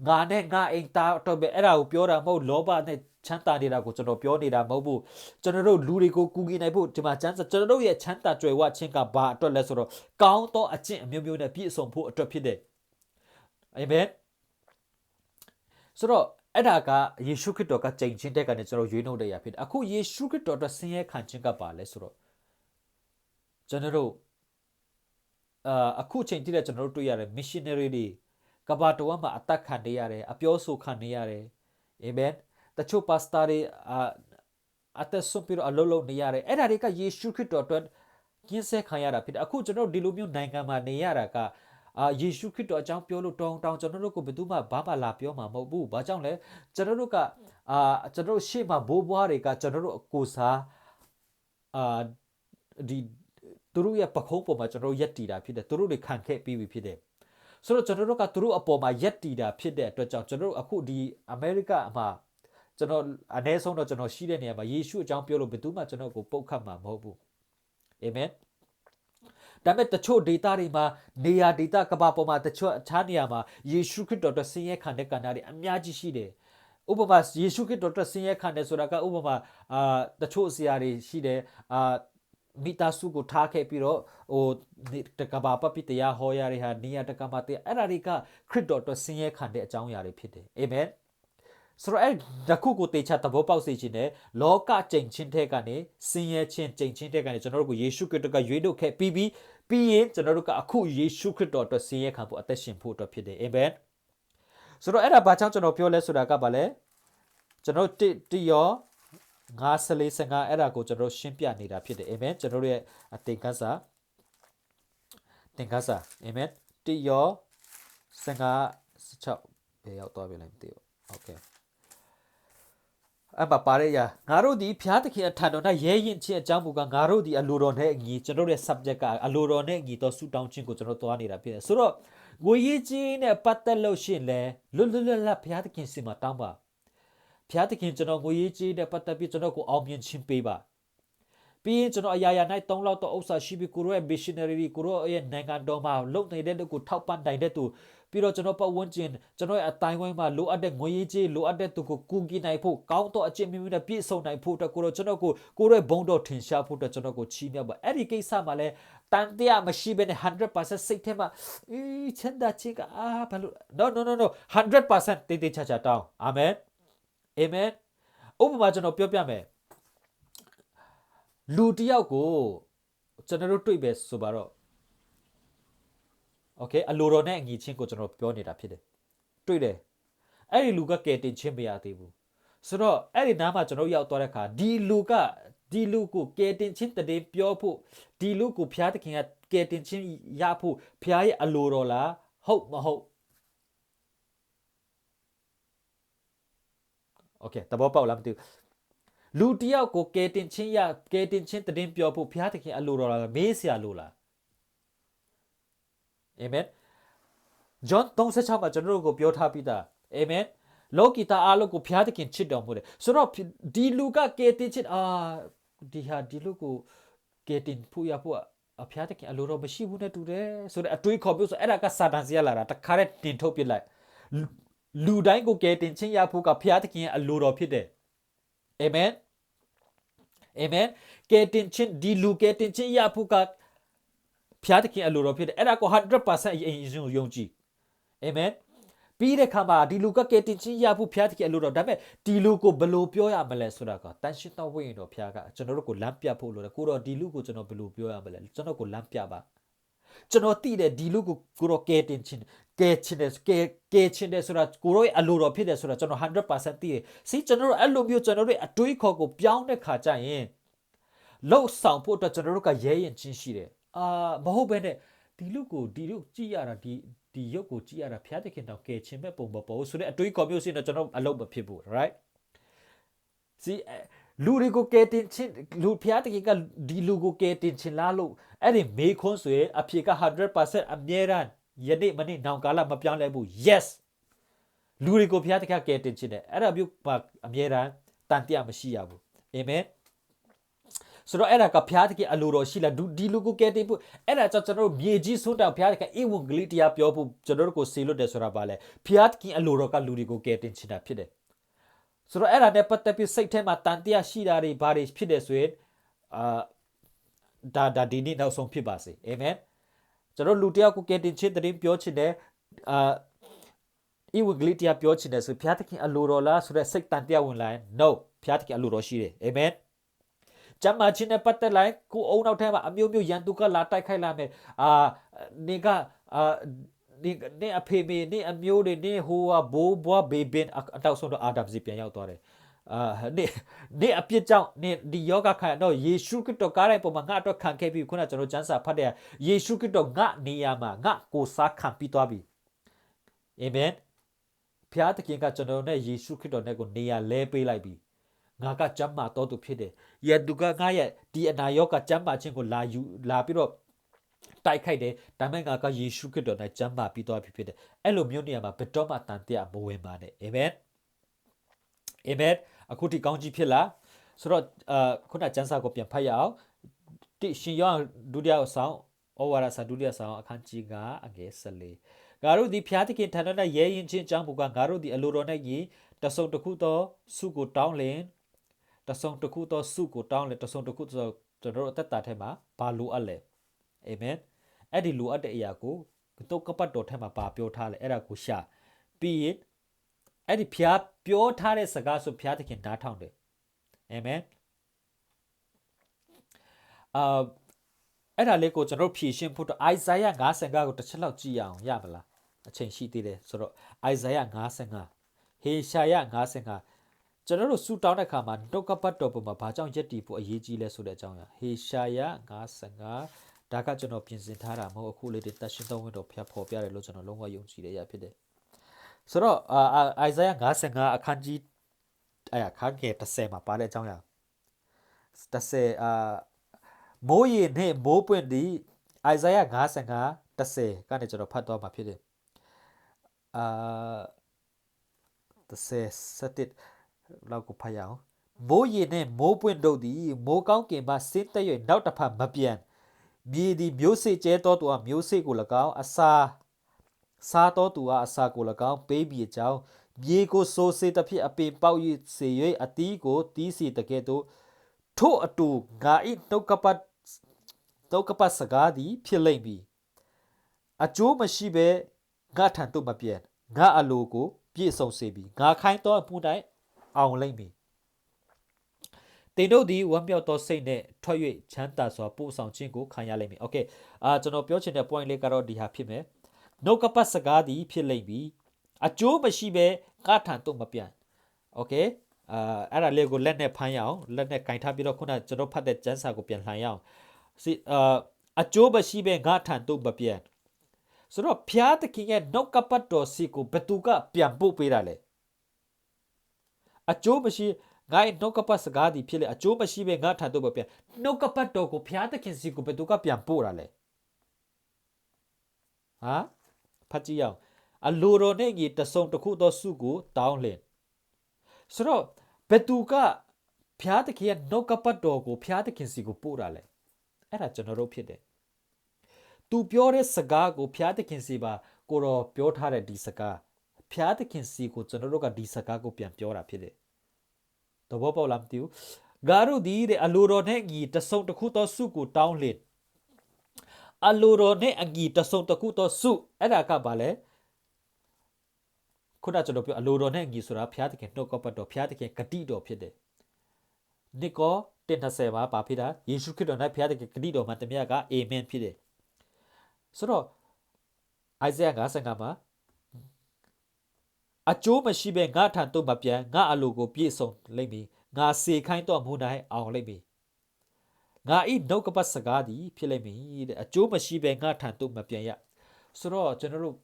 ငါနဲ့ငါအိမ်သားတော့ပဲအဲ့ဒါကိုပြောတာမဟုတ်လောဘနဲ့ချမ်းသာနေတာကိုကျွန်တော်ပြောနေတာမဟုတ်ဘူးကျွန်တော်တို့လူတွေကိုကူညီနိုင်ဖို့ဒီမှာကျွန်တော်တို့ရဲ့ချမ်းသာကြွယ်ဝခြင်းကဘာအတွက်လဲဆိုတော့ကောင်းသောအကျင့်အမျိုးမျိုးနဲ့ပြည့်စုံဖို့အတွက်ဖြစ်တယ်အာမင်ဆိုတော့အဲ့ဒါကယေရှုခရစ်တော်ကကြိမ်ချင်းတဲ့ကနေကျွန်တော်ရွေးနှုတ်တဲ့ရဖြစ်တယ်အခုယေရှုခရစ်တော်အတွက်ဆင်းရဲခံခြင်းကပါလဲဆိုတော့ကျွန်တော်တို့အခုချိန်ထိလည်းကျွန်တော်တို့တွေ့ရတယ် missionary တွေကဘာတော်မှာအသက်ခံနေရတယ်အပြောဆိုခံနေရတယ်အာမင်တချို့ pastor တွေအသက်ဆုံးပြီးတော့အလုပ်လုပ်နေရတယ်အဲ့ဒါတွေကယေရှုခရစ်တော်အတွက်ကျင်းဆဲခံရတာဖြစ်တယ်အခုကျွန်တော်တို့ဒီလိုမျိုးနိုင်ငံမှာနေရတာကယေရှုခရစ်တော်အကြောင်းပြောလို့တောင်းကျွန်တော်တို့ကိုဘယ်သူမှဘာမှလာပြောမှာမဟုတ်ဘူး။ဘာကြောင့်လဲကျွန်တော်တို့ကကျွန်တော်တို့ရှေ့မှာဘိုးဘွားတွေကကျွန်တော်တို့အကိုစားဒီသူတို့ရဲ့ပခုံးပေါ်မှာကျွန်တော်တို့ရက်တီတာဖြစ်တယ်သူတို့တွေခံခဲ့ပြီးပြီဖြစ်တယ်ဆိုတော့ကျွန်တော်တို့ကသူတို့အပေါ်မှာရက်တီတာဖြစ်တဲ့အတွက်ကြောင့်ကျွန်တော်တို့အခုဒီအမေရိကမှာ ကျွန်တော်အနည်းဆုံးတော့ကျွန်တော်ရှိတဲ့နေရာမှာယေရှုအကြောင်းပြောလို့ဘယ်သူမှကျွန်တော်ကိုပုတ်ခတ်မှာမဟုတ်ဘူးအာမင်ဒါပေမဲ့တချို့ဒေတာတွေမှာနေရာဒေတာကဘာပေါ်မှာတချို့အခြားနေရာမှာယေရှုခရစ်တော်အတွက်ဆင်းရဲခံတဲ့ကဏ္ဍတွေအများကြီးရှိတယ်ဥပမာယေရှုခရစ်တော်အတွက်ဆင်းရဲခံတယ်ဆိုတာကဥပမာတချို့အစရာတွေရှိတယ်မိသားစုကိုထားခဲ့ပြီးတော့ဟိုတကဘာပပိတရားဟောရတဲ့ဟာနေရာတကမှာတဲ့အဲ့ဒါတွေကခရစ်တော်အတွက်ဆင်းရဲခံတဲ့အကြောင်းအရာတွေဖြစ်တယ်အာမင်ဆိုတော့အဲ့တခုကိုတေချာသဘောပေါက်စေခြင်းနဲ့လောကကြိမ်ချင်းတဲ့ကနေဆင်းရဲခြင်းကြိမ်ချင်းတဲ့ကနေကျွန်တော်တို့ကိုယေရှုခရစ်တော်ကရွေးထုတ်ခဲ့ပြီးရင်ကျွန်တော်တို့ကအခုယေရှုခရစ်တော်အတွက်ဆင်းရဲခံဖို့အသက်ရှင်ဖို့အတွက်ဖြစ်တယ်အာမင်ဆိုတော့အဲ့ဒါဘာကြောင့်ကျွန်တော်ပြောလဲဆိုတာကဘာလဲကျွန်တော်တရော9:45အဲ့ဒါကိုကျွန်တော်ရှင်းပြနေတာဖြစ်တယ်အာမင်ကျွန်တော်ရဲ့အသင်ခန်းစာအာမင်တရော15:16ဘယ်ရောက်သွားပြီလဲမသိဘူးโอเคအမပါရရငါတို့ဒီဖျားသခင်အထံတော်၌ရဲရင်ချင်းအကြောင်းမူကားငါတို့ဒီအလိုတော်နဲ့အညီကျွန်တော်ရဲ့ subject ကအလိုတော်နဲ့အညီတော့ဆူတောင်းခြင်းကိုကျွန်တော်သွားနေတာဖြစ်တယ်ဆိုတော့ငွေရေးချင်းနဲ့ပတ်သက်လို့ရှင်လဲလွတ်လပ်ဖျားသခင်စီမှာတောင်းပါဖျားသခင်ကျွန်တော်ငွေရေးချင်းနဲ့ပတ်သက်ပြီးကျွန်တော်ကိုအောင်မြင်ခြင်းပေးပါပြီးရင်ကျွန်တော်အရာရာ၌3လောက်တော့ဥစ္စာရှိပြီးကိုရောရဲ့ missionary ကိုရောရဲ့နိုင်ငံတော်မှာလုံနေတဲ့လူကိုထောက်ပံ့နိုင်တဲ့သူပြီးတော့ကျွန်တော်ပတ်ဝန်းကျင်ကျွန်တော်ရဲ့အတိုင်းဝိုင်းမှာလိုအပ်တဲ့ငွေရေးကြေးလိုအပ်တဲ့သူကိုကူညီနိုင်ဖို့ကောင်းသောအကျင့်မျိုးနဲ့ပြည့်စုံနိုင်ဖို့အတွက်ကိုရောကျွန်တော်ကိုရဲ့ဘုံတော်ထင်ရှားဖို့အတွက်ကျွန်တော်ကိုချီးမြှောက်ပါအဲ့ဒီကိစ္စမှာလဲတန်တရားမရှိဘဲနဲ့ 100% စိတ်ထဲမှာချမ်းသာခြင်းကဘာလို့ no 100% တေးသေးချာချာတောင်းအာမင်အာမင်ဥပမာကျွန်တော်ပြောပြမယ်လူတယောက်ကိုကျွန်တော်တို့တွေ့ပဲဆိုပါတော့โอเคအလိုတော်နဲ့အညီချင်းကိုကျွန်တော်ပြောနေတာဖြစ်တယ်တွေ့တယ်အဲ့ဒီလူကကဲတင်ချင်းမရသေးဘူးဆိုတော့အဲ့ဒီနားမှာကျွန်တော်ရောက်သွားတဲ့အခါဒီလူကိုကဲတင်ချင်းတည်းပြောဖို့ဒီလူကိုဖျားသခင်ကကဲတင်ချင်းရဖို့ဖျားရဲ့အလိုတော်လားဟုတ်မဟုတ်โอเคတဘောပေါက်လားမသိဘူးလူတယောက်ကိုကဲတင်ချင်းတည်ပြောဖို့ဖျားသခင်အလိုတော်လားမေးစရာလိုလားအာမင်ဂျွန်36မှာကျွန်တော်တို့ကိုပြောထားပြီးသားအာမင်လောကီတာအားလုံးကိုဖျားသခင်ချစ်တော်မူတယ်ဆိုတော့ဒီလူကကဲတင်ချစ်ဒီလူကိုကဲတင်ဖို့ရဖို့အဖျားသခင်အလိုတော်မရှိဘူးနဲ့တူတယ်ဆိုတော့အတွေးခေါ်ပြောဆိုအဲ့ဒါကစာတန်စီရလာတာတခါတည်းတင်ထုတ်ပြလိုက်လူတိုင်းကိုကဲတင်ချင်းရဖို့ကဖျားသခင်ရဲ့အလိုတော်ဖြစ်တယ်အာမင်အာမင်ကဲတင်ချင်းဒီလူကဲတင်ချင်းရဖို့ကဖျားသခင်အလိုတော်ဖြစ်တယ်အဲ့ဒါကို 100% အရင်ဆုံးယုံကြည်အာမင်ပြီးတဲ့ခါမှာဒီလူကကဲတင်ချင်းရဖို့ဖျားသခင်အလိုတော်ဒါပေမဲ့ဒီလူကိုဘယ်လိုပြောရမလဲဆိုတာကတန်ရှင်းတော်ဝိညာဉ်တော်ဖျားကကျွန်တော်တို့ကိုလမ်းပြဖို့လိုတယ်ကိုတော့ဒီလူကိုကျွန်တော်ဘယ်လိုပြောရမလဲကျွန်တော်ကိုလမ်းပြပါကျွန်တော်သိတယ်ဒီလူကိုတော့ကဲတင်ချင်းတယ်ဆိုတာကိုရောအလိုတော်ဖြစ်တယ်ဆိုတာကျွန်တော် 100% သိတယ်စီကျွန်တော်တို့အဲ့လိုမျိုးကျွန်တော်တို့အတွေးခေါ်ကိုပြောင်းတဲ့ခါကျရင်လောက်ဆောင်ဖို့အတွက်ကျွန်တော်တို့ကရဲရင်ချင်းရှိတယ်မဟုတ်ဘဲနဲ့ဒီလူကြည့်ရတာဒီရုပ်ကိုကြည့်ရတာဖျားသခင်တော့ကဲချင်းမဲ့ပုံမပေါ်ဆိုတဲ့အတွေးခေါ်မျိုးစီတော့ကျွန်တော်အလုပ်မဖြစ်ဘူး right စီလူတွေကိုကဲတင်ချင်းလူဖျားတကယ်ကဒီလူကိုကဲတင်ချင်းလားလို့အဲ့ဒီမေခွန်းဆိုရင်အဖြေက 100% အမြဲတမ်းယနေ့မနေ့နောင်ကာလမပြောင်းလဲဘူး yes လူတွေကိုဖျားတကယ်ကဲတင်ချင်းတယ်အဲ့ဒါမျိုးအမြဲတမ်းတန်တရားမရှိရဘူးအာမင်ဆိုတော့အဲ့ဒါကဖျားတကယ်အလိုတော်ရှိလားဒီလူကိုကဲတင်ဖို့အဲ့ဒါကြောင့်ကျွန်တော်တို့မြေကြီးစွန့်တောင်ဖျားတကယ်ဧဝံဂေလိတရားပြောဖို့ကျွန်တော်တို့ကိုစေလွတ်တယ်ဆိုတာပါလေဖျားတကယ်အလိုတော်ကလူတွေကိုကဲတင်ချင်တာဖြစ်တယ်ဆိုတော့အဲ့ဒါနဲ့ပတ်သက်ပြီးစိတ်ထဲမှာတန်တရားရှိတာတွေဘာတွေဖြစ်တယ်ဆိုရင်ဒါဒီနေ့နောက်ဆုံးဖြစ်ပါစေအာမင်ကျွန်တော်လူတယောက်ကိုကဲတင်ချင်းတရင်ပြောချင်တယ်ဧဝံဂေလိတရားပြောချင်တယ်ဆိုဖျားသခင်အလိုတော်လားဆိုတဲ့စိတ်တန်တရားဝင်လာရင် no ဖျားသခင်အလိုတော်ရှိတယ်အာမင်ကျမ်းမာခြင်းနဲ့ပတ်သက်လိုက်ကိုအုံနောက်ထဲမှာအမျိုးမျိုးရန်သူကလာတိုက်ခိုက်လာမယ်နေအဖေမေနေအမျိုးတွေနေဟိုဘိုးဘွားဘေဘင်အတောက်ဆုံးတော့အာဒမ်စီပြန်ရောက်သွားတယ်နေအပြစ်ကြောင့်နေဒီယောဂခံတော့ယေရှုခရစ်တော်ကားတိုင်းပေါ်မှာငါအတွက်ခံခဲ့ပြီးခုနကျွန်တော်ကျမ်းစာဖတ်တဲ့ယေရှုခရစ်တော်ငါနေရာမှာငါကိုစားခံပြီးသွားပြီအာမင်ဖျားသခင်ကကျွန်တော်နဲ့ယေရှုခရစ်တော်နဲ့ကိုနေရာလဲပေးလိုက်ပြီငါကကျမ်းမာတော်သူဖြစ်တယ်ယက်သူကငါရဲ့ဒီအနာရောဂါကျမ်းမာခြင်းကိုလာပြီးတော့တိုက်ခိုက်တယ်ဒါမဲ့ငါကယေရှုခရစ်တော်နဲ့ကျမ်းမာပြီးသွားပြီဖြစ်တယ်အဲ့လိုမျိုးနေရာမှာဘယ်တော့မှတန်တရားမဝင်ပါနဲ့အာမင် Amen အခုဒီကောင်းကြီးဖြစ်လားဆိုတော့ခုနကျမ်းစာကိုပြန်ဖတ်ရအောင်တိရှင်ယောဟန်ဒုတိယဆောင်ဩဝါဒစာဒုတိယဆောင်အခန်းကြီး9အငယ်14ငါတို့သည်ဖျားသခင်ထံတော်၌ရဲရင်ချင်းအကြောင်းမူကားငါတို့သည်အလိုတော်၌ကြီးတဆုံတစ်ခုသောစုကိုတောင်းလင်တဆုံတစ်ခုသောစုကိုတောင်းလင်တဆုံတစ်ခုသောကျွန်တော်တို့အသက်တာထဲမှာဘာလိုအပ်လဲအာမင်အဲ့ဒီလိုအပ်တဲ့အရာကိုတုတ်ကပတ်တော်ထဲမှာပါပြောထားလဲအဲ့ဒါကိုရှာပြီးရင်အဲ့ဒီဖျားပြောထားတဲ့စကားဆိုဖျားသခင်နားထောင်တယ်အာမင်အဲ့ဒါလေးကိုကျွန်တော်ဖြည့်ရှင်းဖို့တော့ Isaiah 55ကိုတစ်ချက်လောက်ကြည့်ရအောင်ရမလားအချိန်ရှိသေးတယ်ဆိုတော့ Isaiah 55ဟေရှာယ55ကျွန်တော်တို့စူတောင်းတဲ့ခါမှာနှုတ်ကပတ်တော်ပုံမှာဘာကြောင့်ယက်တီဖို့အရေးကြီးလဲဆိုတဲ့အကြောင်းအရာဟေရှာယ55ဒါကကျွန်တော်ပြင်ဆင်ထားတာမဟုတ်အခုလေးတတ်ရှင်းသုံးဝင်တော့ဖျက်ဖော်ပြတယ်လို့ကျွန်တော်လုံးဝယုံကြည်တဲ့အရာဖြစ်တယ်ဆိုတော့Isaiah 55အခန်းကြီးခန်းငယ်30မှာပါတဲ့အကြောင်းအရာ30မိုးရေနဲ့မိုးပွင့်သည့် Isaiah 55 30ကနေကျွန်တော်ဖတ်သွားမှာဖြစ်တယ်30လောက်ကိုဖတ်ရအောင်မိုးရေနဲ့မိုးပွင့်တို့သည်မိုးကောင်းကင်မှဆင်းသက်၍နောက်တစ်ဖက်မပြန်မြေသည်မျိုးစေ့ကျဲတော်သူအားမျိုးစေ့ကို၎င်းအစာစားတော်သူအားအစာကို၎င်းပေးပြီးအကြောင်းမြေကိုစိုးစေသဖြင့်အပင်ပေါက်၍စေ၍အတီးကိုတီးစီတကဲ့သို့ထို့အတူငါ၏နှုတ်ကပတ်စကားသည်ဖြစ်လိမ့်မည်အကျိုးမရှိဘဲငါထံသို့မပြန်ငါအလိုကိုပြည့်စုံစေပြီငါခိုင်းသောအမှုတိုင်းအောင်လိမ့်မည်တင်တို့သည်ဝမ်းမြောက်သောစိတ်နဲ့ထွက်၍ချမ်းသာစွာပို့ဆောင်ခြင်းကိုခံရလိမ့်မည်โอเคကျွန်တော်ပြောချင်တဲ့ point လေးကတော့ဒီဟာဖြစ်မယ်နှုတ်ကပတ်စကားသည်ဖြစ်လိမ့်မည်အကျိုးမရှိဘဲငါထံသို့မပြန်โอเคအဲ့ဒါလေးကိုလက်နဲ့ဖမ်းရအောင်လက်နဲ့ကင်ထားပြီးတော့ခုနကျွန်တော်ဖတ်တဲ့ကျမ်းစာကိုပြန်လှန်ရအောင်အကျိုးမရှိဘဲငါထံသို့မပြန်ဆိုတော့ဖျားသခင်ရဲ့နှုတ်ကပတ်တော်စီကိုဘသူကပြန်ပို့ပေးတာလဲအကျိုးမရှိငါ့နှုတ်ကပတ်စကားသည်ဖြစ်လေအကျိုးမရှိဘဲငါထံသို့မပြန်နှုတ်ကပတ်တော်ကိုဖျားသခင်စီကိုဘသူကပြန်ပို့တာလဲဟာဖတ်ကြည့်အောင်အလိုတော်နဲ့ညီတဆုံတစ်ခုသောစုကိုတောင်းလင်ဆိုတော့ဘသူကဖျားသခင်ရဲ့နှုတ်ကပတ်တော်ကိုဖျားသခင်စီကိုပို့တာလဲအဲ့ဒါကျွန်တော်တို့ဖြစ်တယ်သူပြောတဲ့စကားကိုဖျားသခင်စီပါကိုတော့ပြောထားတဲ့ဒီစကားဖျားသခင်စီကိုကျွန်တော်တို့ကဒီစကားကိုပြန်ပြောတာဖြစ်တယ်တဘောပေါက်လားမသိဘူးငါတို့ဒီတဲ့အလိုတော်နဲ့ညီတဆုံတစ်ခုသောစုကိုတောင်းလင်အလိုတော်နဲ့အညီတဆုံတစ်ခုသောစုအဲ့ဒါကဘာလဲခုနကျွန်တော်ပြောအလိုတော်နဲ့အညီဆိုတာဖျားသခင်နှုတ်ကပတ်တော်ဖျားသခင်ဂတိတော်ဖြစ်တယ်နိကော1:20မှာပါဖြစ်တာယေရှုခရစ်တော်၌ဖျားသခင်ဂတိတော်မှာတမန်ကအာမင်ဖြစ်တယ်ဆိုတော့ Isaiah 55မှာအကျိုးမရှိဘဲငါထံသို့မပြန်ငါအလိုကိုပြည့်စုံလိမ့်မည်ငါစေခိုင်းတော်မူနိုင်အောင်လိမ့်မည်ငါဤနှုတ်ကပတ်စကားသည်ဖြစ်လိမ့်မည်တဲ့အကျိုးမရှိဘဲငါထံသို့မပြန်ရဆိုတော့ကျွန်တော်တို့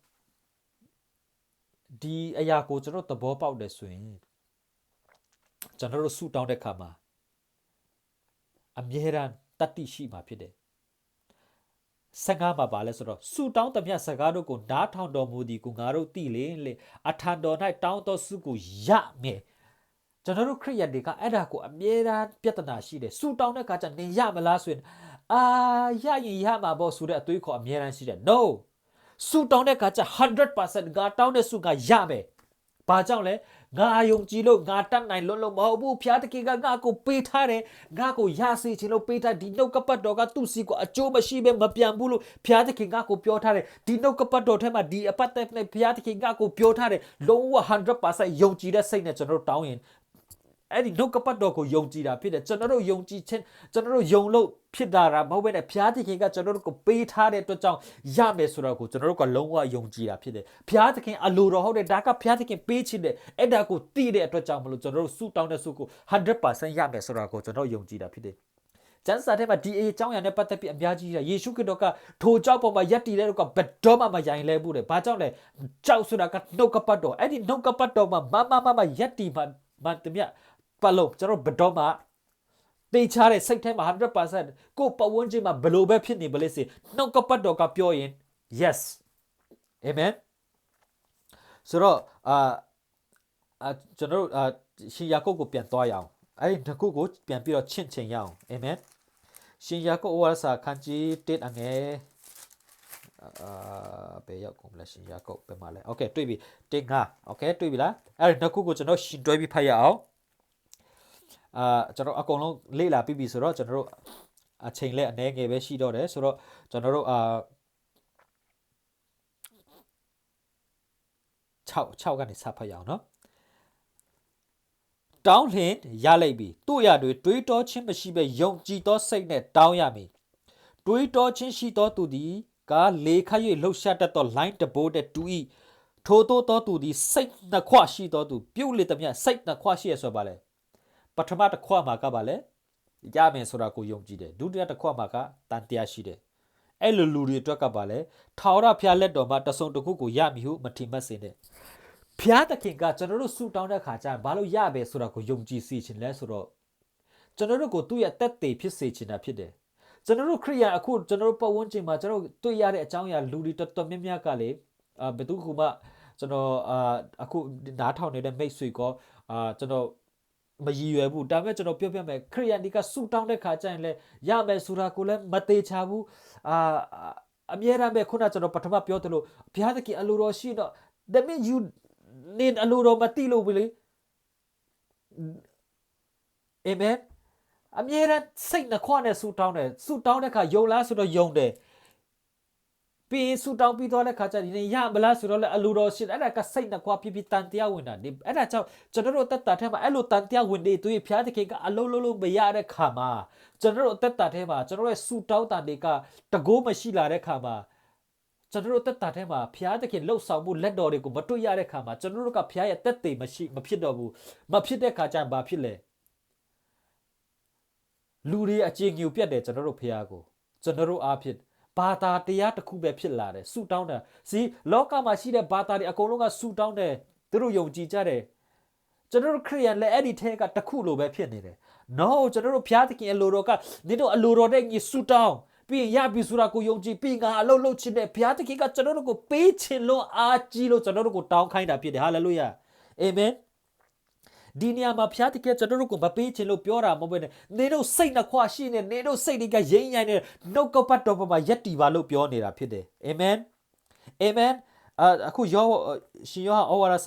ဒီအရာကိုကျွန်တော်သဘောပေါက်တယ်ဆိုရင်ကျွန်တော်တို့ဆူတောင်းတဲ့ခါမှာအမြဲတမ်းတတ်သိရှိမှာဖြစ်တယ်စကားမှာပါလဲဆိုတော့ဆူတောင်းသမျှစကားတို့ကိုနားထောင်တော်မူသည်ကိုငါတို့သိလေအထံတော်၌တောင်းတော်စုကိုရမယ်ကျွန်တော်တို့ခရစ်ယာန်တွေကအဲ့ဒါကိုအမြဲတမ်းပြဿနာရှိတယ်ဆူတောင်းတဲ့အခါကျနေရမလားဆိုရင်ရရင်ရမှာပေါ့ဆိုတဲ့အတွေးခေါ်အမြဲတမ်းရှိတယ် no ဆူတောင်းတဲ့အခါကျ 100% ငါတောင်းတဲ့စုကရမယ်ဘာကြောင့်လဲငါယုံကြည်လို့ငါတတ်နိုင်လို့မဟုတ်ဘူးဖျားတခင်ကငါကိုပေးထားတယ်ငါကိုရစေချင်လို့ပေးထားဒီနှုတ်ကပတ်တော်ကသူ့စီကိုအကျိုးမရှိဘဲမပြန်ဘူးလို့ဖျားတခင်ကကိုပြောထားတယ်ဒီနှုတ်ကပတ်တော်ထဲမှာဒီအပတ်သက်နဲ့ဖျားတခင်ကကိုပြောထားတယ်လုံးဝ 100% ယုံကြည်တဲ့စိတ်နဲ့ကျွန်တော်တို့တောင်းရင်အဲ့ဒီနှုတ်ကပတ်တော်ကိုယုံကြည်တာဖြစ်တယ်ကျွန်တော်တို့ယုံကြည်ခြင်းကျွန်တော်တို့ယုံလို့ဖြစ်တာမဟုတ်ဘဲနဲ့ဘုရားသခင်ကကျွန်တော်တို့ကိုပေးထားတဲ့အတွက်ကြောင့်ရမယ်ဆိုတော့ကိုကျွန်တော်တို့ကလုံးဝယုံကြည်တာဖြစ်တယ်ဘုရားသခင်အလိုတော်ဟုတ်တယ်ဒါကဘုရားသခင်ပေးခြင်းတယ်အဲ့ဒါကိုသိတဲ့အတွက်ကြောင့်မလို့ကျွန်တော်တို့ဆုတောင်းတဲ့ဆုကို 100% ရမယ်ဆိုတော့ကိုကျွန်တော်ယုံကြည်တာဖြစ်တယ်ကျမ်းစာထဲမှာဒီအကြောင်းအရာနဲ့ပတ်သက်ပြီးအများကြီးယေရှုခရစ်တော်ကထိုကြောက်ပေါ်မှာယက်တည်တဲ့တော့ကဘယ်တော့မှမယိုင်လဲဘူးတဲ့ဘာကြောင့်လဲကြောက်ဆိုတာကနှုတ်ကပတ်တော်အဲ့ဒီနှုတ်ကပတ်တော်မှာမယက်တည်မှတမပတ်လို့ကျွန်တော်ဘယ်တော့မှတေချားတဲ့စိတ်ထဲမှာ 100% ကိုပတ်ဝန်းကျင်မှာဘယ်လိုပဲဖြစ်နေပါလိမ့်စေနှုတ်ကပတ်တော်ကပြောရင် yes amen ဆိုတော့ ကျွန်တော်တို့ရှင်ယာကုပ်ကိုပြန်သွားရအောင်အဲ့ဒီနှစ်ခုကိုပြန်ပြီးတော့ချင့်ချင်ရအောင်အာမင်ရှင်ယာကုပ်ဩဝါဒစာခန်းကြီး1အငယ်ဘယ်ရောက်ကုန်လဲရှင်ယာကုပ်ဘယ်မှာလဲโอเคတွေ့ပြီ1 5โอเคတွေ့ပြီလားအဲ့ဒီနှစ်ခုကိုကျွန်တော်ရှင်တွဲပြီးဖတ်ရအောင်ကျွန်တော်အကုန်လုံးလေ့လာပြီးပြီဆိုတော့ကျွန်တော်တို့အချိန်လဲအနည်းငယ်ပဲရှိတော့တယ်ဆိုတော့ကျွန်တော်တို့6ကနေစဖတ်ရအောင်เนาะတောင်းလျင်ရလိုက်ပြီတို့ရတွေတွေးတောချင်းမရှိပဲယုံကြည်သောစိတ်နဲ့တောင်းရမည်တွေးတောချင်းရှိသောသူသည်ကလေခတ်၍လှုပ်ရှားတတ်သောလိုင်းတဘိုးတဲ့တူဤထိုသောသူသည်စိတ်နှခွရှိသောသူပြုတ်လေသည်မြစိတ်နှခွရှိရဆိုပါလေပထမတစ်ခွမှာကပါလေရမယ်ဆိုတာကိုယုံကြည်တယ်ဒုတိယတစ်ခွမှာကတန်တရားရှိတယ်အဲ့လိုလူတွေအတွက်ကပါလေထာဝရဘုရားလက်တော်မှာတဆုံတစ်ခုကိုရမည်ဟုမထင်မှတ်စေနဲ့ဖျားသခင်ကကျွန်တော်တို့ဆူတောင်းတဲ့ခါကျရင်ဘာလို့ရပဲဆိုတာကိုယုံကြည်စီခြင်းလဲဆိုတော့ကျွန်တော်တို့ကိုသူ့ရဲ့တက်သေးဖြစ်စေခြင်းတာဖြစ်တယ်ကျွန်တော်တို့ခရိယာအခုကျွန်တော်တို့ပတ်ဝန်းကျင်မှာကျွန်တော်တွေ့ရတဲ့အကြောင်းအရာလူတွေတော်တော်များများကလေဘယ်သူကမှကျွန်တော်အခုနားထောင်နေတဲ့မိတ်ဆွေကကျွန်တော်မရည်ရွယ်ဘူးဒါပေမဲ့ကျွန်တော်ပြောပြမယ်ခရိယာဒီကဆူတောင်းတဲ့ခါကျရင်လေရမယ်ဆိုတာကိုလည်းမသေးချဘူးအမြဲတမ်းပဲခုနကျွန်တော်ပထမပြောသလိုဘုရားသခင်အလိုတော်ရှိတော့ that means you နေအလိုတော်မတိလို့ဘူးလေအာမင်အမြဲတမ်းစိတ်နှခွနဲ့ဆူတောင်းတယ်ဆူတောင်းတဲ့ခါယုံလားဆိုတော့ယုံတယ်ပြီးဆူတောင်းပြီးတော့တဲ့ခါကျဒီနေ့ရမလားဆိုတော့လည်းအလိုတော်ရှိတယ်အဲ့ဒါကစိတ်နှခွပြပြတန်တရားဝင်တာဒီအဲ့ဒါကြောင့်ကျွန်တော်တို့အသက်တာထဲမှာအဲ့လိုတန်တရားဝင်နေသူရဲ့ဖျားသခင်ကအလုံးလုံးမရတဲ့ခါမှာကျွန်တော်တို့အသက်တာထဲမှာကျွန်တော်ရဲ့ဆူတောင်းတာတွေကတကိုးမရှိလာတဲ့ခါမှာကျွန်တော်တို့တက်တာထဲမှာဖျားသခင်လှုပ်ဆောင်မှုလက်တော်တွေကိုမတွေ့ရတဲ့ခါမှာကျွန်တော်တို့ကဖျားရဲ့တက်သေးမဖြစ်တော့ဘူးမဖြစ်တဲ့ခါကျရင်ဘာဖြစ်လဲလူတွေအကျဉ်းညူပြတ်တယ်ကျွန်တော်တို့ဖျားကိုကျွန်တော်တို့အားဖြင့်ဘာသာတရားတစ်ခုပဲဖြစ်လာတယ်ဆူတောင်းတာစီလောကမှာရှိတဲ့ဘာသာတွေအကုန်လုံးကဆူတောင်းတယ်သူတို့ယုံကြည်ကြတယ်ကျွန်တော်တို့ခရိယန်လည်းအဲ့ဒီထဲကတစ်ခုလိုပဲဖြစ်နေတယ် no ကျွန်တော်တို့ဖျားသခင်အလိုတော်ကနင်တို့အလိုတော်တဲ့ညီဆူတောင်းပြီးရင်ရပြီဆိုတာကိုယုံကြည်ပြီးငါအလုပ်လုပ်ချင်တဲ့ဘုရားသခင်ကကျွန်တော်တို့ကိုပေးချင်လို့အားကြီးလို့ကျွန်တော်တို့ကိုတောင်းခိုင်းတာဖြစ်တယ်ဟာလေလုယာအာမင်ဒီနေရာမှာဘုရားသခင်ကျွန်တော်တို့ကိုမပေးချင်လို့ပြောတာမဟုတ်ဘဲနဲ့နေတို့စိတ်နှခွရှိနေနေတို့စိတ်တွေကရိမ့်ရိုင်းနေနှုတ်ကပတ်တော်ပေါ်မှာယက်တီပါလို့ပြောနေတာဖြစ်တယ်အာမင်အာမင်အခုရှင်ယောဟန်ဩဝါဒစ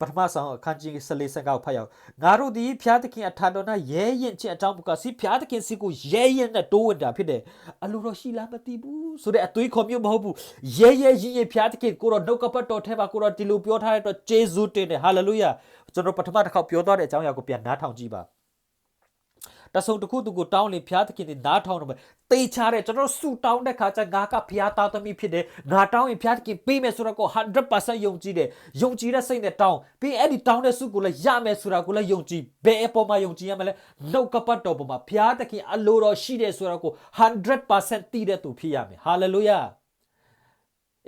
ာပထမဆုံးအခန်းကြီး14ကိုဖတ်ရအောင်ငါတို့ဒီဖျားသခင်အထာတော်၌ရဲရင်ချင်းအကြောင်းပကစီဖျားသခင်စီကိုရဲရင်နဲ့တိုးဝင်တာဖြစ်တယ်အလိုတော်ရှိလားမသိဘူးဆိုတဲ့အသွေးခေါ်မျိုးမဟုတ်ဘူးရဲရင်ဖျားသခင်ကိုတော့နှုတ်ကပတ်တော်ထဲမှာကိုတော့ဒီလိုပြောထားတဲ့အတွက်ဂျေဇုတင်တယ်ဟာလေလုယာကျွန်တော်ပထမတစ်ခေါက်ပြောသွားတဲ့အကြောင်းအရာကိုပြန်နားထောင်ကြည့်ပါတဆုံတခုသူကိုတောင်းလေဖျားသခင်တွေနားထောင်တော့မယ်တေချာတဲ့ကျွန်တော်ဆူတောင်းတဲ့ခါကျငါကဖျားသားသမီးဖြစ်တယ်ငါတောင်းရင်ဖျားသခင်ပေးမယ်ဆိုတော့ကို 100% ယုံကြည်တယ်ယုံကြည်တဲ့စိတ်နဲ့တောင်းပြီးအဲ့ဒီတောင်းတဲ့ဆုကိုလည်းရမယ်ဆိုတာကိုလည်းယုံကြည်ဘယ်အပေါ်မှာယုံကြည်ရမလဲနှုတ်ကပတ်တော်ပေါ်မှာဖျားသခင်အလိုတော်ရှိတယ်ဆိုတာကို 100% သိတဲ့သူဖြစ်ရမယ်ဟာလေလုယ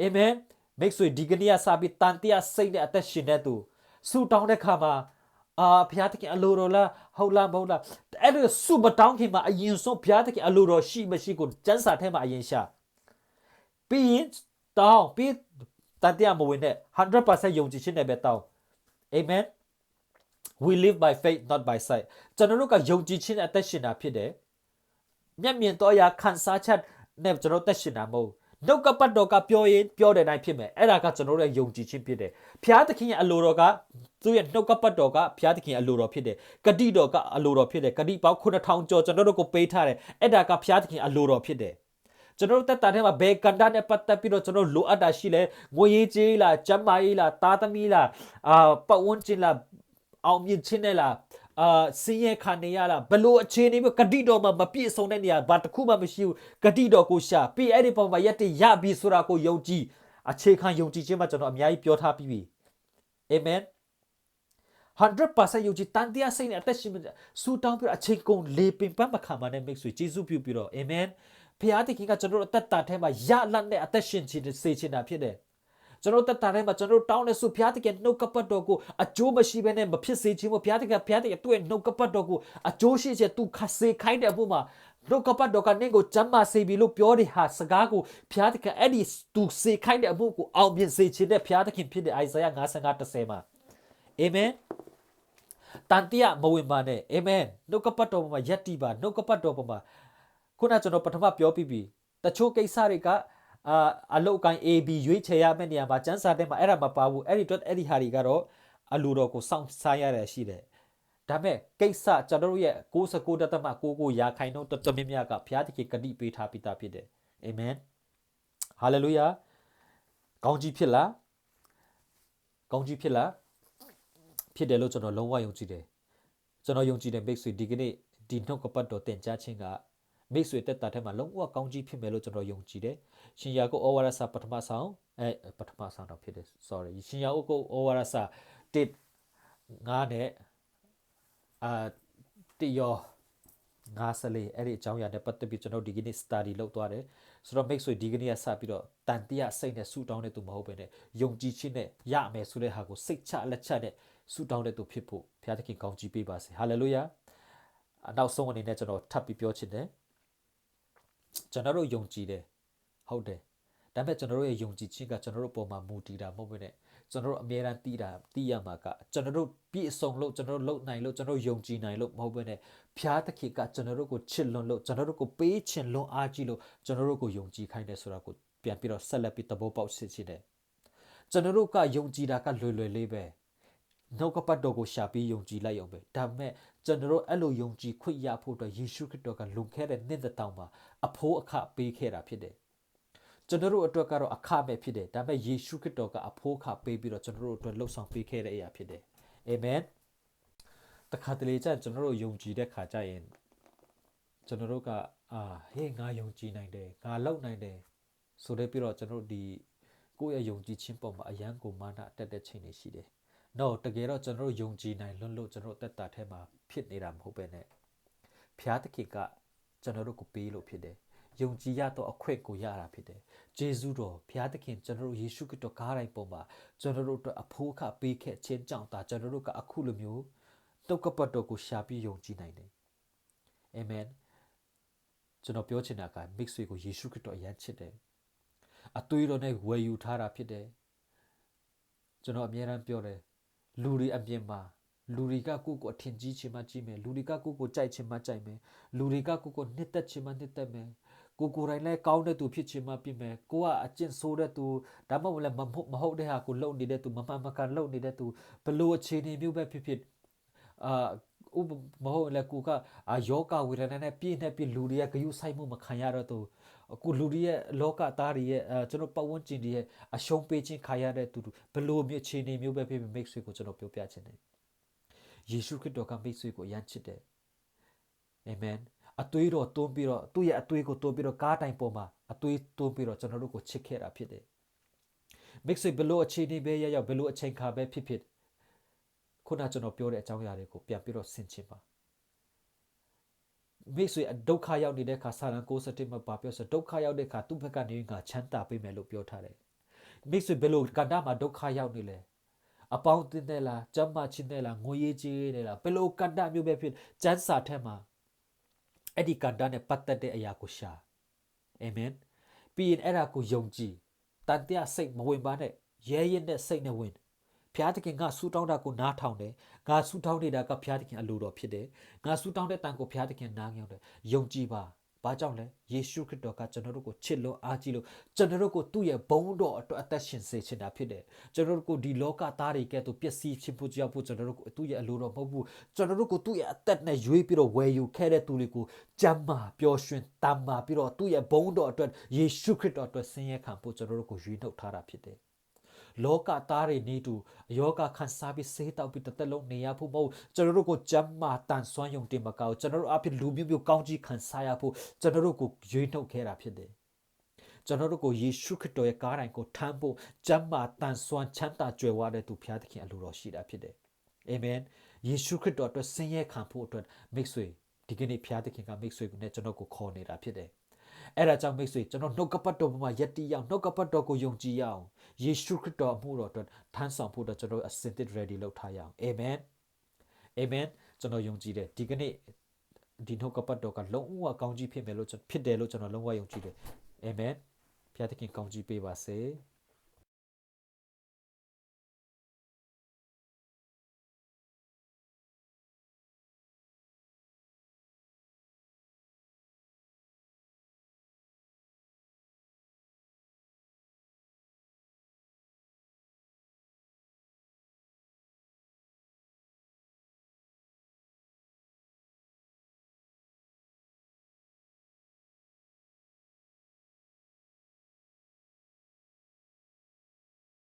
ာအာမင်မိတ်ဆွေဒီကနေ့အစပြီးတန်တရားစိတ်နဲ့အသက်ရှင်တဲ့သူဆူတောင်းတဲ့ခါမှာဘုရားသခင်အလိုတော်လားဟုတ်လားမဟုတ်လားအဲ့ဒါစုမတောင်းခင်မှာအရင်ဆုံးဘုရားသခင်အလိုတော်ရှိမရှိကိုစံစာထဲမှာအရင်ရှာပြီးရင်တောင်းပြီးတန်တရားမဝင်တဲ့ 100% ယုံကြည်ခြင်းနဲ့ပဲတောင်း Amen we live by faith not by sight ကျွန်တော်တို့ကယုံကြည်ခြင်းနဲ့အသက်ရှင်တာဖြစ်တယ်မျက်မြင်တော့အရာခံစားချက်နဲ့ကျွန်တော်သက်ရှင်တာမဟုတ်နှုတ်ကပတ်တော်ကပြောရင်ပြောတဲ့အတိုင်းဖြစ်မယ်အဲ့ဒါကကျွန်တော်တို့ရဲ့ယုံကြည်ခြင်းဖြစ်တယ်ဘုရားသခင်ရဲ့အလိုတော်ကသူ့ရဲ့နှုတ်ကပတ်တော်ကဘုရားသခင်အလိုတော်ဖြစ်တယ်ဂတိတော်ကအလိုတော်ဖြစ်တယ်ဂတိပေါင်း9000ကျော်ကျွန်တော်တို့ကိုပေးထားတယ်အဲ့ဒါကဘုရားသခင်အလိုတော်ဖြစ်တယ်ကျွန်တော်တို့တက်တာထဲမှာဘယ်ကန္တာနဲ့ပတ်သက်ပြီးတော့ကျွန်တော်လိုအပ်တာရှိလဲငွေရေးကြေးလားကျန်းမာရေးလားသားသမီးလားပတ်ဝန်းကျင်လားအောင်မြင်ခြင်းနဲ့လားစင်းရဲခံနေရလားဘလို့အခြေအနေမျိုးဂတိတော်မှာမပြည့်စုံတဲ့နေရာဘာတစ်ခုမှမရှိဘူးဂတိတော်ကိုရှာပြီးအဲ့ဒီပုံမှာရက်တရပြီဆိုတာကိုယုံကြည်အခြေခံယုံကြည်ခြင်းမှာကျွန်တော်အများကြီးပြောထားပြီးပြီအာမင်100% ယုံကြည်တန်တရားစိတ်နဲ့အသက်ရှင်ဆူတောင်းပြီးအချိန်ကုန်လေပင်ပန်းမခံပါနဲ့မိတ်ဆွေကျေးဇူးပြုပြီးတော့အာမင်ဘုရားသခင်ကကျွန်တော်တို့အသက်တာထဲမှာရလတ်နဲ့အသက်ရှင်ခြင်းစေခြင်းတာဖြစ်တယ်ကျွန်တော်တက်တာထဲမှာကျွန်တော်တောင်းနေဆိုဘုရားသခင်နှုတ်ကပတ်တော်ကိုအကျိုးမရှိဘဲနဲ့မဖြစ်စေခြင်းမို့ဘုရားသခင်သူ့ရဲ့နှုတ်ကပတ်တော်ကိုအကျိုးရှိစေသူခစေခိုင်းတဲ့အဖို့မှာ နှုတ်ကပတ်တော်ကနင့်ကိုကျမ်းမာစေပြီလို့ပြောတဲ့ဟာစကားကိုဖျားသခင်အဲ့ဒီသူစေခိုင်းတဲ့အမှုကိုအောင်မြင်စေခြင်းတဲ့ဖျားသခင်ဖြစ်တဲ့အိုင်ဇာယ55:10မှာအာမင်တန်တရားမဝင်ပါနဲ့အာမင်နှုတ်ကပတ်တော်ပေါ်မှာယက်တီပါနှုတ်ကပတ်တော်ပေါ်မှာခုနကျွန်တော်ပထမပြောပြီးပြီတချို့ကိစ္စတွေကအလုတ်ကိုင်း AB ရွေးချယ်ရမယ့်နေရာမှာစံစာတဲ့မှာအဲ့ဒါမပါဘူးအဲ့ဒီအတွက်အဲ့ဒီဟာတွေကတော့အလိုတော်ကိုစောင့်စားရရရှိတယ်ဒါမဲ့ကိစ္စကျွန်တော်တို့ရဲ့69.99ရာခိုင်နှုန်းတော်တော်များများကဘုရားသခင်ဂတိပေးထားပြီးသားဖြစ်တယ်အာမင်ဟာလေလုယာကောင်းကြီးဖြစ်လားကောင်းကြီးဖြစ်လားဖြစ်တယ်လို့ကျွန်တော်လုံးဝယုံကြည်တယ်ကျွန်တော်ယုံကြည်တဲ့မိတ်ဆွေဒီကနေ့ဒီနှုတ်ကပတ်တော်တင်ကြားခြင်းကမိတ်ဆွေတက်တာထဲမှာလုံးဝကောင်းကြီးဖြစ်မယ်လို့ကျွန်တော်ယုံကြည်တယ်ရှင်ယာကုပ်ဩဝါဒစာပထမဆောင်ပထမဆောင်တော့ဖြစ်တယ် sorry ရှင်ယာကုပ်ဩဝါဒစာ1:5နဲ့တရော54အဲ့ဒီအကြောင်းအရာနဲ့ပတ်သက်ပြီးကျွန်တော်ဒီကနေ့ study လုပ်သွားတယ်ဆိုတော့ make ဆိုဒီကနေ့ကစပြီးတော့တန်တရားစိတ်နဲ့ဆူတောင်းတဲ့သူမဟုတ်ပဲနဲ့ယုံကြည်ခြင်းနဲ့ရမယ်ဆိုတဲ့ဟာကိုစိတ်ချလက်ချနဲ့ဆူတောင်းတဲ့သူဖြစ်ဖို့ဘုရားသခင်ကောင်းချီးပေးပါစေဟာလေလုယာနောက်ဆုံးအနေနဲ့ကျွန်တော်ထပ်ပြီးပြောချင်တယ်ကျွန်တော်တို့ယုံကြည်တယ်ဟုတ်တယ်ဒါပေမဲ့ကျွန်တော်တို့ရဲ့ယုံကြည်ခြင်းကကျွန်တော်တို့ပုံမှာမူတည်တာမဟုတ်ဘဲနဲ့ကျွန်တော်တို့အမြဲတမ်းသိရမှာကကျွန်တော်တို့ပြည့်စုံလို့ကျွန်တော်တို့လုံနိုင်လို့ကျွန်တော်တို့ယုံကြည်နိုင်လို့မဟုတ်ဘဲနဲ့ဖျားသခင်ကကျွန်တော်တို့ကိုချစ်လွန်းလို့ကျွန်တော်တို့ကိုပေးချင်လွန်းအားကြီးလို့ကျွန်တော်တို့ကိုယုံကြည်ခိုင်းတယ်ဆိုတာကိုပြန်ပြီးတော့ဆက်လက်ပြီးသဘောပေါက်စစ်ချင်တယ်ကျွန်တော်တို့ကယုံကြည်တာကလွယ်လွယ်လေးပဲနှုတ်ကပတ်တော်ကိုရှာပြီးယုံကြည်လိုက်အောင်ပဲဒါပေမဲ့ကျွန်တော်တို့အဲ့လိုယုံကြည်ခွင့်ရဖို့အတွက်ယေရှုခရစ်တော်ကလွန်ခဲ့တဲ့နှစ်သက်တောင်မှာအဖိုးအခပေးခဲ့တာဖြစ်တယ်ကျွန်တော်တို့အတွက်ကတော့အခမဲ့ဖြစ်တယ်ဒါပေမဲ့ယေရှုခရစ်တော်ကအဖိုးအခပေးပြီးတော့ကျွန်တော်တို့အတွက်လှုပ်ဆောင်ပေးခဲ့တဲ့အရာဖြစ်တယ်အာမင်တခါတလေကျကျွန်တော်တို့ယုံကြည်တဲ့ခါကျရင်ကျွန်တော်တို့ကဟေးငါယုံကြည်နိုင်တယ်ငါလောက်နိုင်တယ်ဆိုတဲ့ပြီးတော့ကျွန်တော်တို့ဒီကိုယ့်ရဲ့ယုံကြည်ခြင်းပေါ်မှာအယံကိုမာနတက်တဲ့ချိန်တွေရှိတယ်။ No တကယ်တော့ကျွန်တော်တို့ယုံကြည်နိုင်လွန်းလို့ကျွန်တော်တို့တက်တာထဲမှာဖြစ်နေတာမဟုတ်ပဲနဲ့ဖျားသခင်ကကျွန်တော်တို့ကိုပေးလို့ဖြစ်တယ်။ယုံကြည်ရတော့အခွင့်ကိုရတာဖြစ်တယ်။ဂျေဇုတော်ဖျားသခင်ကျွန်တော်တို့ယေရှုခရစ်တော်ကားတိုင်းပေါ်မှာကျွန်တော်တို့အတွက်အဖိုးအခပေးခဲ့ခြင်းကြောင့်ဒါကျွန်တော်တို့ကအခုလိုမျိုးတုတ်ကပတ်တော်ကိုရှာပြီးယုံကြည်နိုင်တယ်။အာမင်ကျွန်တော်ပြောချင်တာကမိတ်ဆွေကိုယေရှုခရစ်တော်အယံချစ်တယ်။အသွေးတော်နဲ့ဝယ်ယူထားတာဖြစ်တယ်။ကျွန်တော်အမြဲတမ်းပြောတယ်လူတွေအပြင်မှာလူတွေကကိုယ့်ကိုအထင်ကြီးချင်မှကြီးမယ်လူတွေကကိုယ့်ကိုကြိုက်ချင်မှကြိုက်မယ်လူတွေကကိုယ့်ကိုနှစ်သက်ချင်မှနှစ်သက်မယ်ကိုယ်တိုင်လည်းကောင်းတဲ့သူဖြစ်ချင်မှဖြစ်မယ်ကိုကအကျင့်ဆိုးတဲ့သူဒါမှမဟုတ်လည်းမဟုတ်တဲ့ဟာကိုလုပ်နေတဲ့သူမမှန်မကန်လုပ်နေတဲ့သူဘလို့အခြေအနေမျိုးပဲဖြစ်မဟုတ်လည်းကိုကယောဂဝေဒနာနဲ့ပြည့်နေပြီလူတွေကဂယုဆိုင်မှုမခံရတော့သူအခုလူတွေရဲ့လောကသားတွေရဲ့ကျွန်တော်ပတ်ဝန်းကျင်တွေရဲ့အရှုံးပေးခြင်းခါရတဲ့သူဘလို့မျိုးအခြေအနေမျိုးပဲဖြစ်ဖြစ်မိတ်ဆွေကိုကျွန်တော်ပြောပြချင်တယ်ယေရှုခရစ်တော်ကမိတ်ဆွေကိုယမ်းချစ်တယ်အာမင်အသွေးတော်တွန်းပြီးတော့သူ့ရဲ့အသွေးကိုတွန်းပြီးတော့ကားတိုင်ပေါ်မှာအသွေးတွန်းပြီးတော့ကျွန်တော်တို့ကိုချစ်ခဲ့တာဖြစ်တယ်မိတ်ဆွေဘလို့အခြေအနေပဲရောက်ဘလို့အချိန်ခါပဲဖြစ်ဖြစ်ခုနကျွန်တော်ပြောတဲ့အကြောင်းအရာတွေကိုပြန်ပြီးတော့ဆင်ခြင်ပါမိတ်ဆွေဒုက္ခရောက်နေတဲ့ခါစာရန်67မှာပါပြောဆိုဒုက္ခရောက်တဲ့ခါသူ့ဘက်ကနေငါချမ်းသာပေးမယ်လို့ပြောထားတယ်မိတ်ဆွေဘယ်လိုကဏ္ဍမှာဒုက္ခရောက်နေလဲအပေါင်းတင်တယ်လားကျမ်းမာခြင်းတယ်လားငွေရေးကြေးတယ်လားဘယ်လိုကဏ္ဍမျိုးပဲဖြစ်ကျမ်းစာထဲမှာအဲ့ဒီကဏ္ဍနဲ့ပတ်သက်တဲ့အရာကိုရှာအာမင်ပြီးရင်အဲ့ဒါကိုယုံကြည်တန်တရားစိတ်မဝင်ပါနဲ့ရဲရဲနဲ့စိတ်နဲ့ဝင်ဖျားသခင်ကဆူတောင်းတာကိုနားထောင်တယ်ငါဆူတောင်းနေတာကဖျားသခင်အလိုတော်ဖြစ်တယ်ငါဆူတောင်းတဲ့တန်ကိုဖျားသခင်နားငြောင်းတယ်ယုံကြည်ပါဘာကြောင့်လဲယေရှုခရစ်တော်ကကျွန်တော်တို့ကိုချစ်လို့အားကြီးလို့ကျွန်တော်တို့ကိုသူ့ရဲ့ဘုန်းတော်အတွက်အသက်ရှင်စေချင်တာဖြစ်တယ်ကျွန်တော်တို့ကိုဒီလောကသားတွေကဲ့သို့ပျက်စီးဖြစ်ဖို့ကြောက်ဖို့ကျွန်တော်တို့ကိုသူ့ရဲ့အလိုတော်မဟုတ်ဘူးကျွန်တော်တို့ကိုသူ့ရဲ့အသက်နဲ့ရွေးပြီးတော့ဝယ်ယူခဲ့တဲ့သူတွေကိုကြမ်းမာပျော်ရွှင်တမ်းမာပြီးတော့သူ့ရဲ့ဘုန်းတော်အတွက်ယေရှုခရစ်တော်အတွက်ဆင်းရဲခံဖို့ကျွန်တော်တို့ကိုရွေးနှုတ်ထားတာဖြစ်တယ်လောကသားတွေနေတူယောဂခံစားပြီးဆေးတောက်ပြီးတစ်သက်လုံးနေရဖို့မဟုတ်ကျွန်တော်တို့ကိုကြမ်းမာတန်ဆွမ်းယုံတင်မကောက်ကျွန်တော်တို့အဖြစ်လူမျိုးမျိုးကောင်းကြီးခံစားရဖို့ကျွန်တော်တို့ကိုရွေးနှုတ်ခဲ့တာဖြစ်တယ်ကျွန်တော်တို့ကိုယေရှုခရစ်တော်ရဲ့ကားတိုင်ကိုထမ်းဖို့ကြမ်းမာတန်ဆွမ်းချမ်းသာကြွယ်ဝတဲ့သူဖျားသခင်အလိုတော်ရှိတာဖြစ်တယ်အာမင်ယေရှုခရစ်တော်အတွက်ဆင်းရဲခံဖို့အတွက်မိတ်ဆွေဒီကနေ့ဖျားသခင်ကမိတ်ဆွေနဲ့ကျွန်တော်ကိုခေါ်နေတာဖြစ်တယ်အဲ့ဒါကြောင့်မိတ်ဆွေကျွန်တော်နှုတ်ကပတ်တော်မှာယက်တီရအောင်နှုတ်ကပတ်တော်ကိုယုံကြည်ရအောင်ယေရှုခရစ်တော်အမှုတော်အတွက်ထမ်းဆောင်ဖို့အတွက်ကျွန်တော်အစင်တစ် ready လုပ်ထားရအောင်အာမင်အာမင်ကျွန်တော်ယုံကြည်တယ်ဒီကနေ့ ဒီနှုတ်ကပတ်တော်ကလုံးဝကောင်းကြီးဖြစ်မယ်လို့ဖြစ်တယ်လို့ကျွန်တော်လုံးဝယုံကြည်တယ်အာမင်ဖျားသခင်ကောင်းကြီးပေးပါစေ